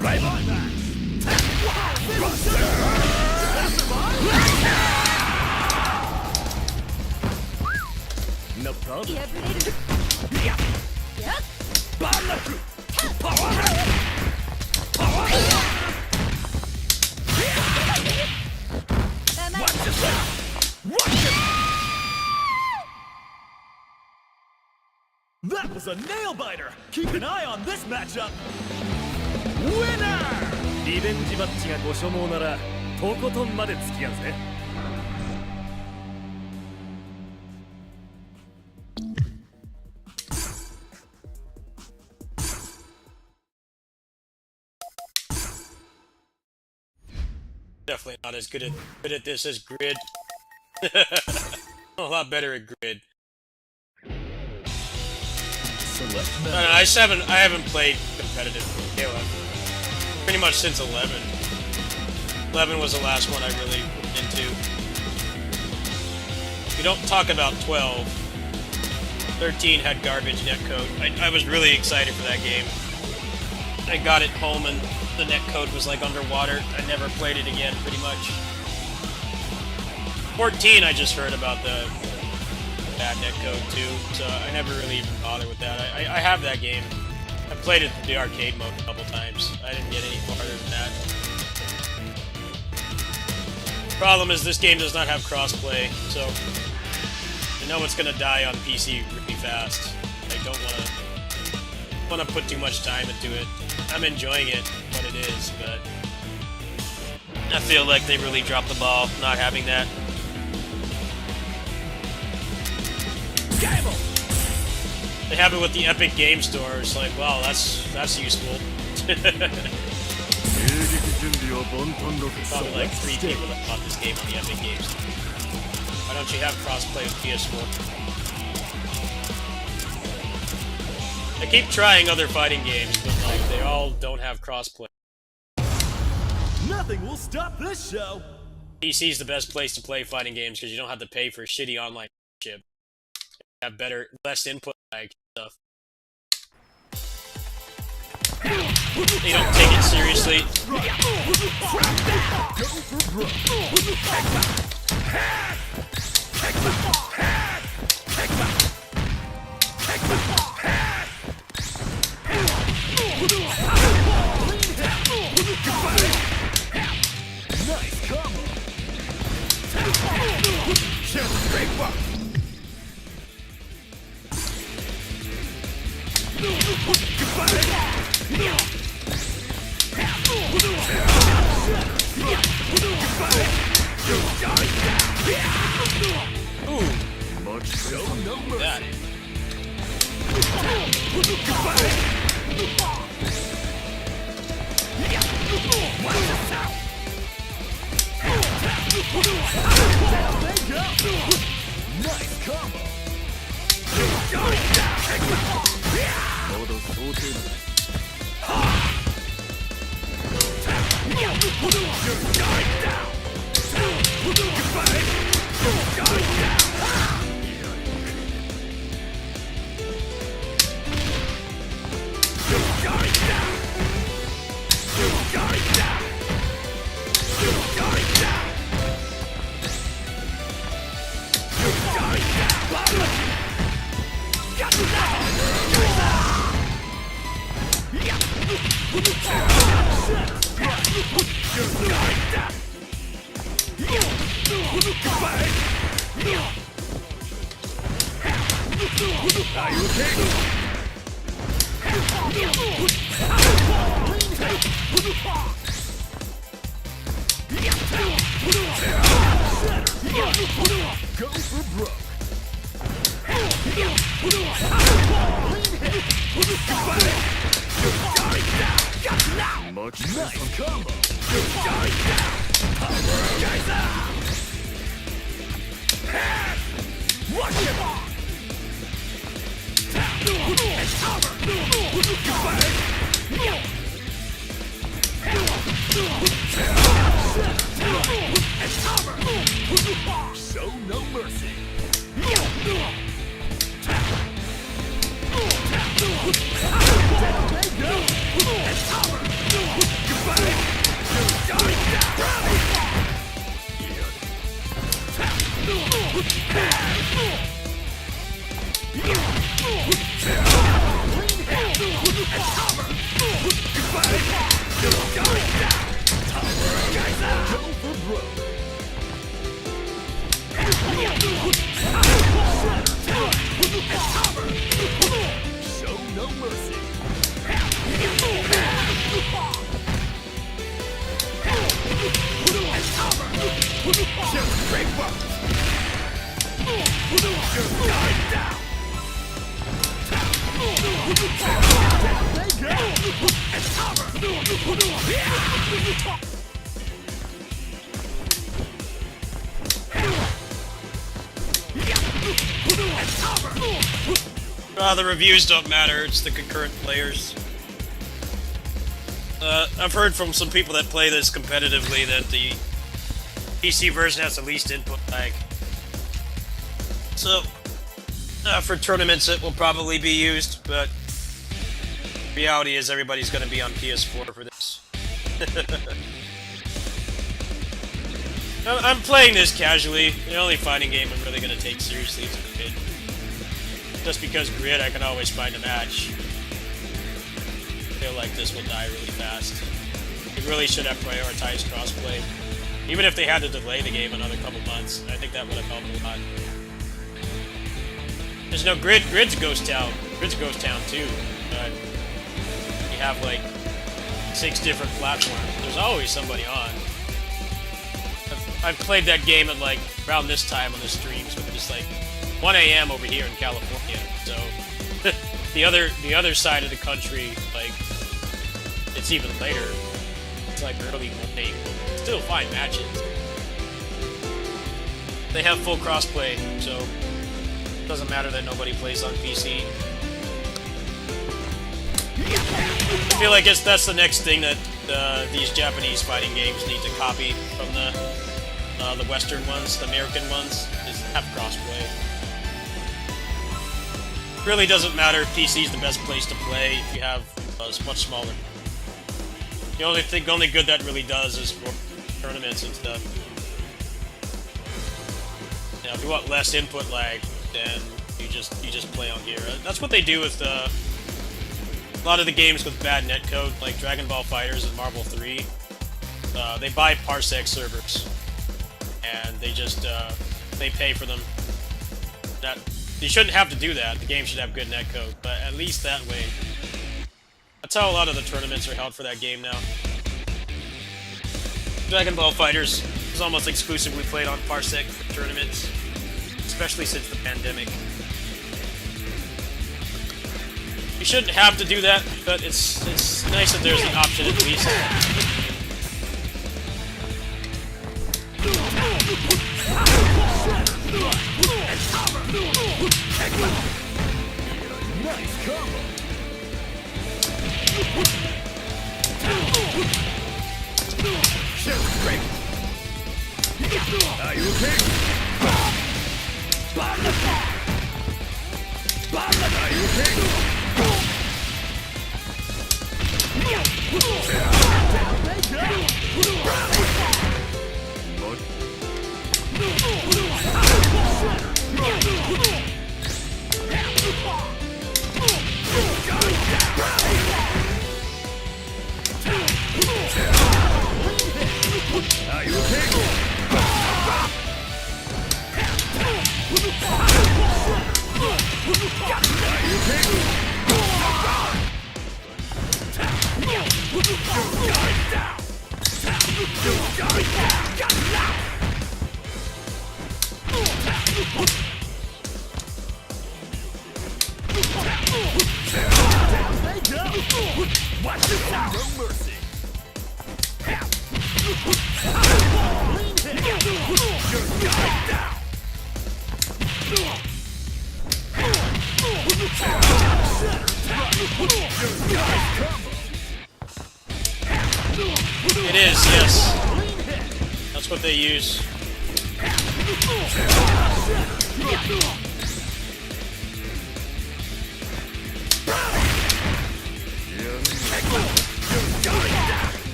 Speaker 4: Right on that. No problem.
Speaker 2: 破れる 甘い
Speaker 4: That was a nail biter. Keep an eye on this matchup. Winner! リベンジマッチがご所望ならとことんまで付き合うぜ。
Speaker 3: Definitely not as good at this as Grid. A lot better at Grid. I haven't played competitive Halo pretty much since 11. 11 was the last one I really went into. We don't talk about 12. 13 had garbage netcode. I was really excited for that game. I got it home and the netcode was like underwater. I never played it again, pretty much. 14, I just heard about the bad netcode too, so I never really even bothered with that. I have that game. I played it in the arcade mode a couple times. I didn't get any farther than that. Problem is this game does not have crossplay, so I know it's gonna die on PC really fast. I don't wanna put too much time into it. I'm enjoying it, what it is, but I feel like they really dropped the ball not having that. They have it with the Epic Game Store. It's like, wow, that's useful. Probably like 3 people that bought this game on the Epic Game Store. Why don't you have crossplay with PS4? I keep trying other fighting games, but like they all don't have crossplay.
Speaker 4: Nothing will stop this show.
Speaker 3: PC is the best place to play fighting games because you don't have to pay for shitty online shit. You have less input lag stuff. They don't take it seriously.
Speaker 4: Nice combo.
Speaker 3: That.
Speaker 4: Nice combo. Are you okay? Go for broke. Now! Nice combo. Watch it. Show no mercy. Go for broke. Show no mercy. Just break up. Just die down.
Speaker 3: The reviews don't matter, it's the concurrent players. I've heard from some people that play this competitively that the PC version has the least input lag. So, for tournaments it will probably be used, but reality is everybody's going to be on PS4 for this. I'm playing this casually. The only fighting game I'm really going to take seriously is Grid. Just because Grid, I can always find a match. I feel like this will die really fast. They really should have prioritized crossplay. Even if they had to delay the game another couple months, I think that would have helped a lot. There's no Grid. Grid's Ghost Town. Grid's Ghost Town too. But you have like 6 different platforms. There's always somebody on. I've played that game at like around this time on the streams, but it's like 1 AM over here in California. So the other side of the country, like it's even later. It's like early morning. Still fine matches. They have full crossplay, so it doesn't matter that nobody plays on PC. I feel like that's the next thing that these Japanese fighting games need to copy from the Western ones, the American ones, is have crossplay. Really doesn't matter if PC is the best place to play if you have much smaller. The only good that really does is for tournaments and stuff. Now, if you want less input lag, then you just play on here. That's what they do with a lot of the games with bad netcode, like Dragon Ball FighterZ and Marvel 3. They buy Parsec servers, and they just they pay for them. That you shouldn't have to do that. The game should have good netcode, but at least that way. That's how a lot of the tournaments are held for that game now. Dragon Ball FighterZ is almost exclusively played on Parsec for tournaments, especially since the pandemic. You shouldn't have to do that, but it's nice that there's the option at least.
Speaker 4: Nice combo. Are you okay? Are you okay? Are you Watch this out! No mercy!
Speaker 3: It is, yes. That's what they use.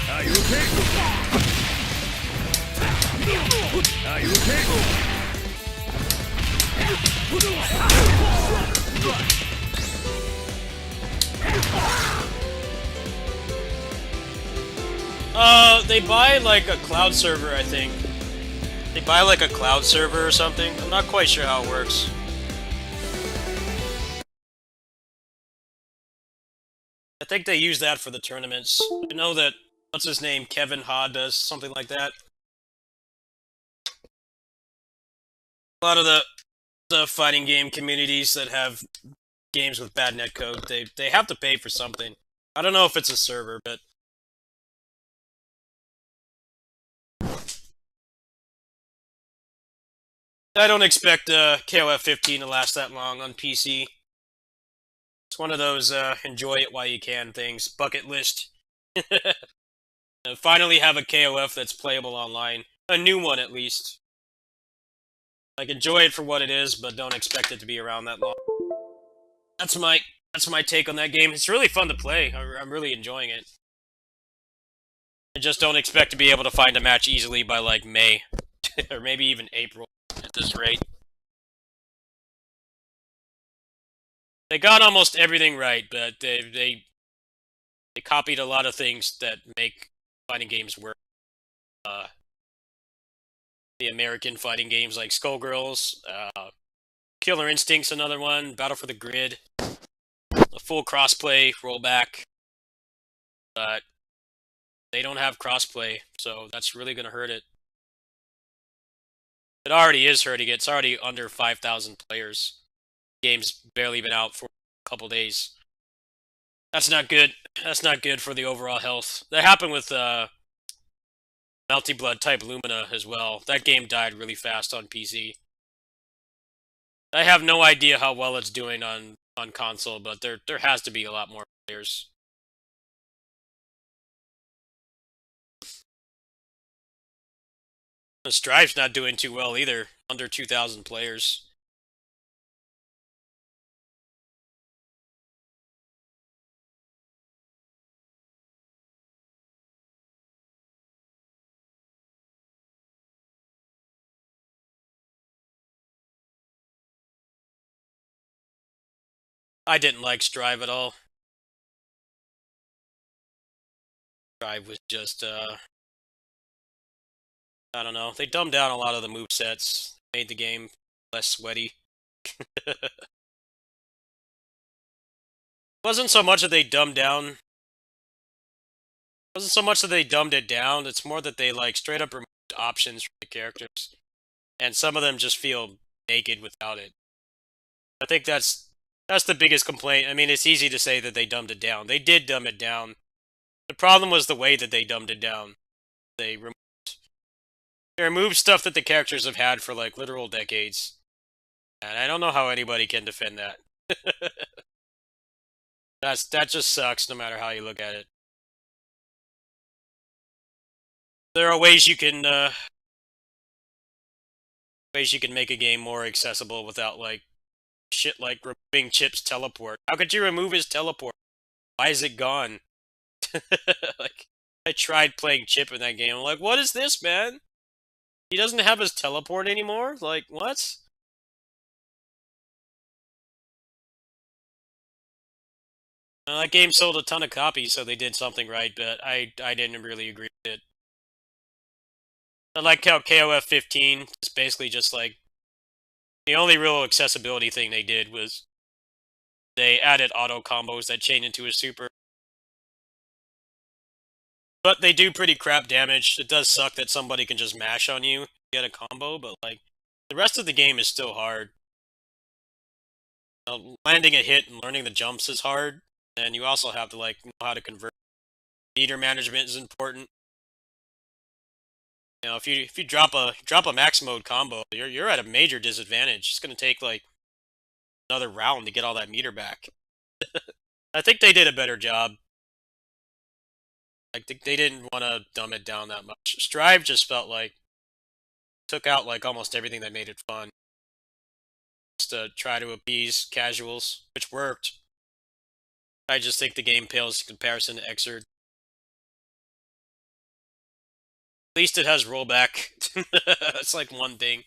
Speaker 4: Are you okay? Are you okay?
Speaker 3: They buy like a cloud server, I think. They buy like a cloud server or something. I'm not quite sure how it works. I think they use that for the tournaments. I know that, what's his name, Kevin Ha does something like that. A lot of the fighting game communities that have games with bad netcode, they have to pay for something. I don't know if it's a server, but I don't expect KOF 15 to last that long on PC. It's one of those enjoy it while you can things. Bucket list. Finally have a KOF that's playable online. A new one, at least. Like, enjoy it for what it is, but don't expect it to be around that long. That's my take on that game. It's really fun to play. I'm really enjoying it. I just don't expect to be able to find a match easily by, like, May. Or maybe even April, at this rate. They got almost everything right, but they copied a lot of things that make fighting games work. The American fighting games like Skullgirls, Killer Instinct's another one, Battle for the Grid, the full crossplay rollback, but they don't have crossplay, so that's really going to hurt it. It already is hurting it. It's already under 5,000 players. The game's barely been out for a couple days. That's not good. That's not good for the overall health. That happened with Melty Blood Type Lumina as well. That game died really fast on PC. I have no idea how well it's doing on console, but there has to be a lot more players. Strive's not doing too well either. Under 2,000 players. I didn't like Strive at all. Strive was just, I don't know. They dumbed down a lot of the movesets. Made the game less sweaty. Wasn't so much that they dumbed down. Wasn't so much that they dumbed it down. It's more that they like straight up removed options from the characters, and some of them just feel naked without it. I think that's the biggest complaint. I mean, it's easy to say that they dumbed it down. They did dumb it down. The problem was the way that they dumbed it down. They removed stuff that the characters have had for like literal decades, and I don't know how anybody can defend that. That just sucks, no matter how you look at it. There are ways you can make a game more accessible without like shit like removing Chip's teleport. How could you remove his teleport? Why is it gone? Like, I tried playing Chip in that game. I'm like, what is this, man? He doesn't have his teleport anymore? Like, what? That game sold a ton of copies, so they did something right, but I didn't really agree with it. I like how KOF 15 is basically just like, the only real accessibility thing they did was they added auto combos that chain into a super. But they do pretty crap damage. It does suck that somebody can just mash on you, get a combo, but like the rest of the game is still hard. Landing a hit and learning the jumps is hard, and you also have to like know how to convert. Meter management is important. You know, if you drop a max mode combo, you're at a major disadvantage. It's gonna take like another round to get all that meter back. I think they did a better job. Like they didn't want to dumb it down that much. Strive just felt like took out like almost everything that made it fun. Just to try to appease casuals, which worked. I just think the game pales in comparison to Xrd. At least it has rollback. It's like one thing.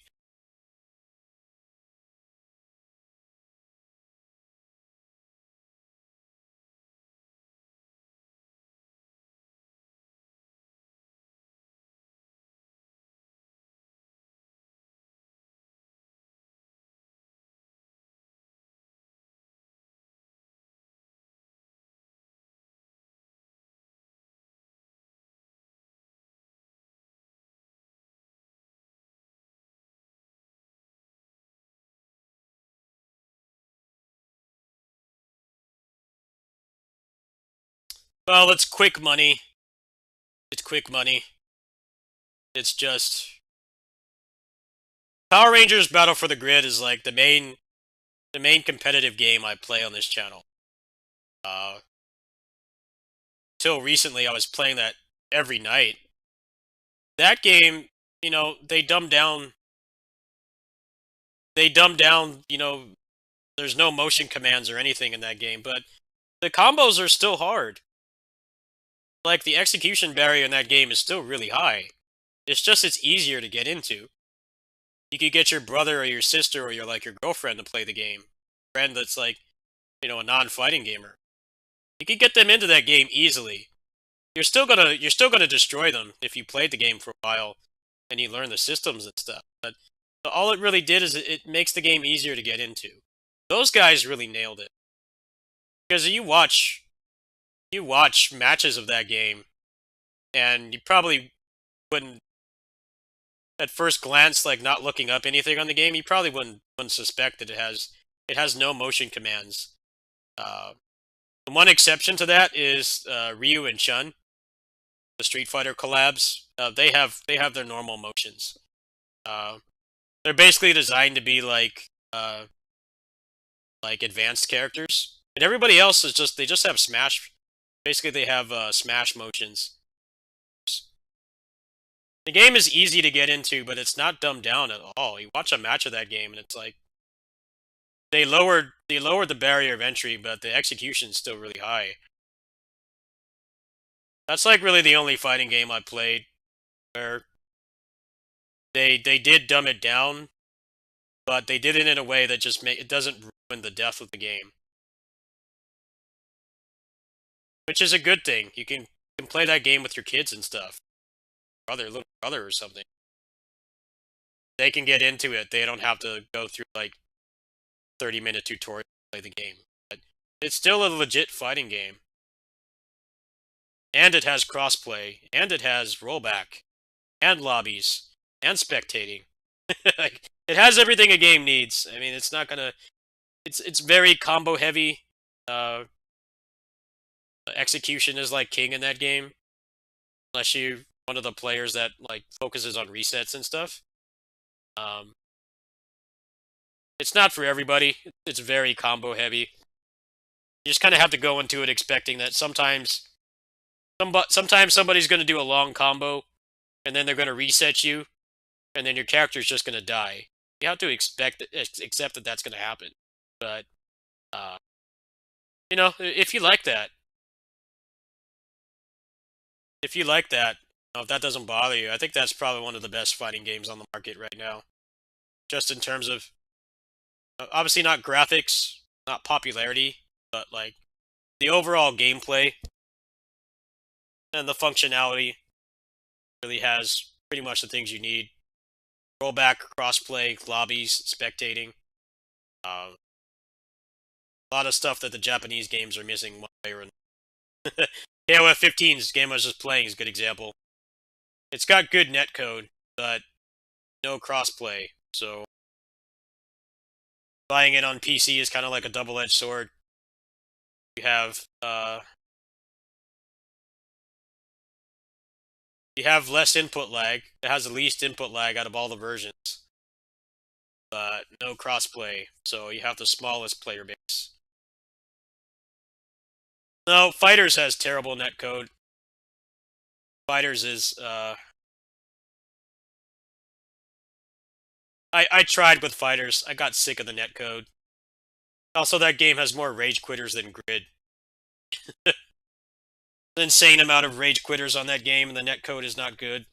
Speaker 3: Well, it's quick money. It's quick money. It's just Power Rangers Battle for the Grid is like the main competitive game I play on this channel. Till recently, I was playing that every night. That game, you know, they dumbed down. You know, there's no motion commands or anything in that game, but the combos are still hard. Like the execution barrier in that game is still really high. It's just it's easier to get into. You could get your brother or your sister or your girlfriend to play the game. Friend that's like, you know, a non-fighting gamer. You could get them into that game easily. You're still gonna destroy them if you played the game for a while and you learn the systems and stuff. But all it really did is it makes the game easier to get into. Those guys really nailed it. Because you watch matches of that game, and you probably wouldn't, at first glance, like not looking up anything on the game, you probably wouldn't suspect that it has no motion commands. The one exception to that is Ryu and Chun, the Street Fighter collabs. They have their normal motions. They're basically designed to be like advanced characters, and everybody else is they just have smash. Basically, they have smash motions. The game is easy to get into, but it's not dumbed down at all. You watch a match of that game, and it's like they lowered the barrier of entry, but the execution's still really high. That's like really the only fighting game I played where they did dumb it down, but they did it in a way that just it doesn't ruin the depth of the game, which is a good thing. You can play that game with your kids and stuff, little brother or something. They can get into it. They don't have to go through like 30-minute tutorial to play the game. But it's still a legit fighting game. And it has crossplay, and it has rollback, and lobbies, and spectating. Like, it has everything a game needs. I mean, it's not gonna... It's very combo heavy. Execution is like king in that game. Unless you're one of the players that like focuses on resets and stuff. It's not for everybody. It's very combo heavy. You just kind of have to go into it expecting that sometimes somebody's going to do a long combo, and then they're going to reset you, and then your character's just going to die. You have to accept that that's going to happen. But, you know, if you like that, you know, if that doesn't bother you, I think that's probably one of the best fighting games on the market right now. Just in terms of, obviously not graphics, not popularity, but like the overall gameplay and the functionality really has pretty much the things you need. Rollback, crossplay, lobbies, spectating. A lot of stuff that the Japanese games are missing one way or another. KOF 15's game I was just playing is a good example. It's got good netcode, but no crossplay, so buying it on PC is kind of like a double-edged sword. You have less input lag. It has the least input lag out of all the versions, but no crossplay, so you have the smallest player base. No, Fighters has terrible netcode. Fighters is, I tried with Fighters. I got sick of the netcode. Also, that game has more rage quitters than Grid. An insane amount of rage quitters on that game, and the netcode is not good.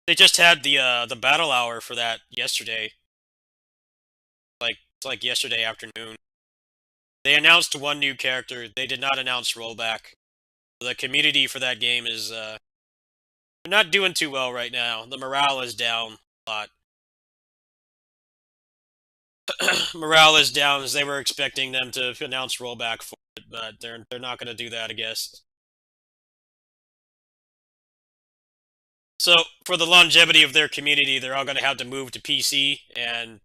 Speaker 3: They just had the battle hour for that yesterday. It's like yesterday afternoon. They announced one new character. They did not announce rollback. The community for that game is they're not doing too well right now. The morale is down a lot. Morale is down as they were expecting them to announce rollback for it, but they're not going to do that, I guess. So for the longevity of their community, they're all going to have to move to PC and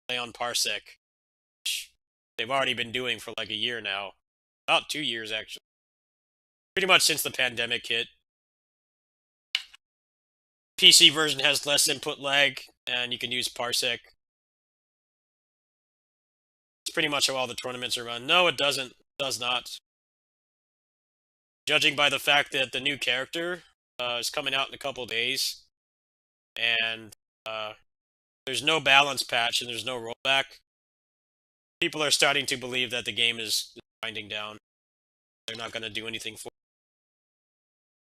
Speaker 3: play on Parsec, which they've already been doing for like a year now, about 2 years actually, pretty much since the pandemic hit. PC version has less input lag, and you can use Parsec. It's pretty much how all the tournaments are run. No, it doesn't. It does not. Judging by the fact that the new character is coming out in a couple days, and there's no balance patch and there's no rollback, people are starting to believe that the game is winding down. They're not going to do anything for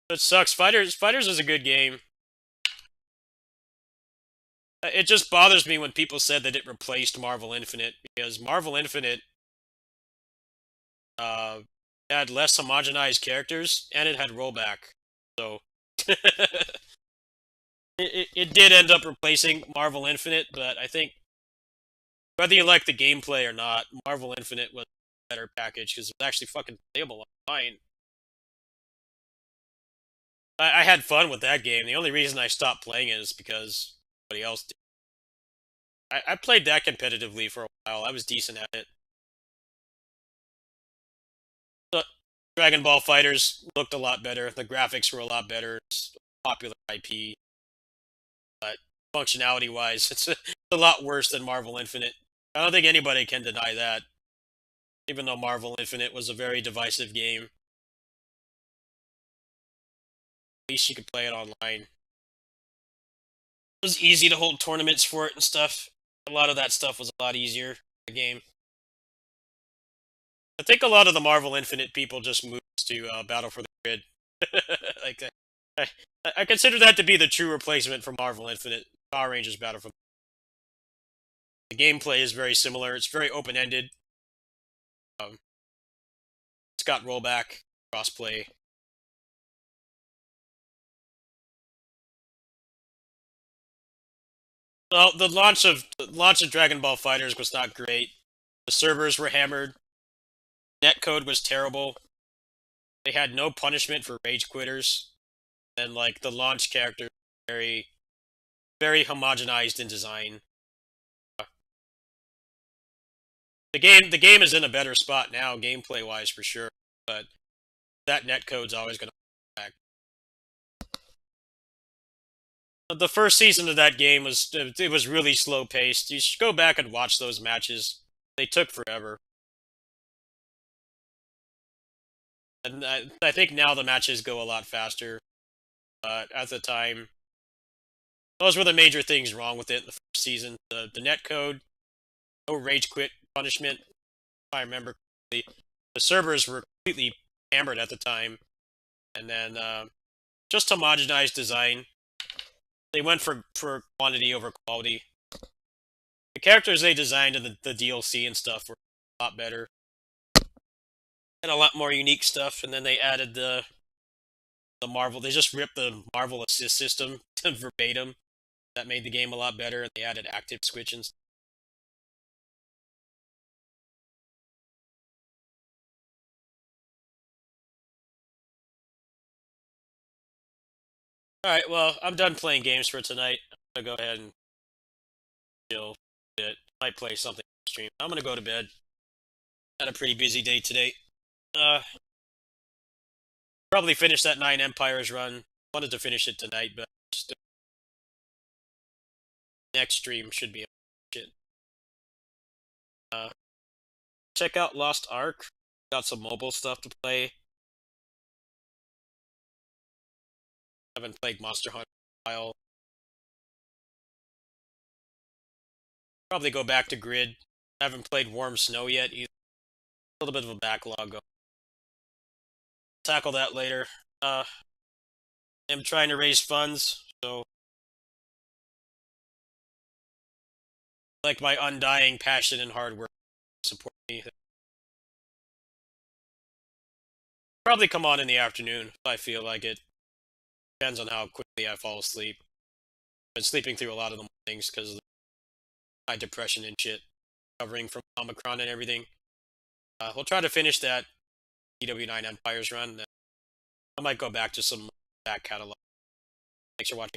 Speaker 3: it. It sucks. Fighters is a good game. It just bothers me when people said that it replaced Marvel Infinite, because Marvel Infinite had less homogenized characters, and it had rollback. So, it did end up replacing Marvel Infinite, but I think, whether you like the gameplay or not, Marvel Infinite was a better package, because it was actually fucking playable online. I had fun with that game. The only reason I stopped playing it is because somebody else did. I played that competitively for a while. I was decent at it. But Dragon Ball Fighters looked a lot better. The graphics were a lot better. It's a popular IP. But functionality-wise, it's a lot worse than Marvel Infinite. I don't think anybody can deny that. Even though Marvel Infinite was a very divisive game. At least you could play it online. It was easy to hold tournaments for it and stuff. A lot of that stuff was a lot easier in the game. I think a lot of the Marvel Infinite people just moved to Battle for the Grid. Like, I consider that to be the true replacement for Marvel Infinite. Power Rangers Battle for the gameplay is very similar. It's very open-ended. It's got rollback, crossplay. Well, the launch of Dragon Ball Fighters was not great. The servers were hammered. Netcode was terrible. They had no punishment for rage quitters, and like the launch character, very, very homogenized in design. The game is in a better spot now, gameplay wise for sure, but that netcode's always going to come back. The first season of that game was really slow paced. You should go back and watch those matches. They took forever. And I think now the matches go a lot faster. But at the time, those were the major things wrong with it in the first season. The netcode, no rage quit punishment. If I remember correctly, the servers were completely hammered at the time. And then just homogenized design. They went for quantity over quality. The characters they designed in the DLC and stuff were a lot better. And a lot more unique stuff, and then they added the Marvel. They just ripped the Marvel assist system verbatim. That made the game a lot better, and they added active switch and stuff. Alright, well, I'm done playing games for tonight. I'm gonna go ahead and chill a bit. Might play something on stream. I'm gonna go to bed. Had a pretty busy day today. Probably finish that 9 Empires run. Wanted to finish it tonight, but just next stream should be shit. Check out Lost Ark. Got some mobile stuff to play. Haven't played Monster Hunter in a while. Probably go back to Grid. Haven't played Warm Snow yet either. A little bit of a backlog. Tackle that later. I'm trying to raise funds, so like my undying passion and hard work support me. Probably come on in the afternoon if I feel like it. Depends on how quickly I fall asleep. Been sleeping through a lot of the mornings because of my depression and shit, recovering from Omicron and everything. We'll try to finish that DW9 Empires run. Then I might go back to some back catalog. Thanks for watching.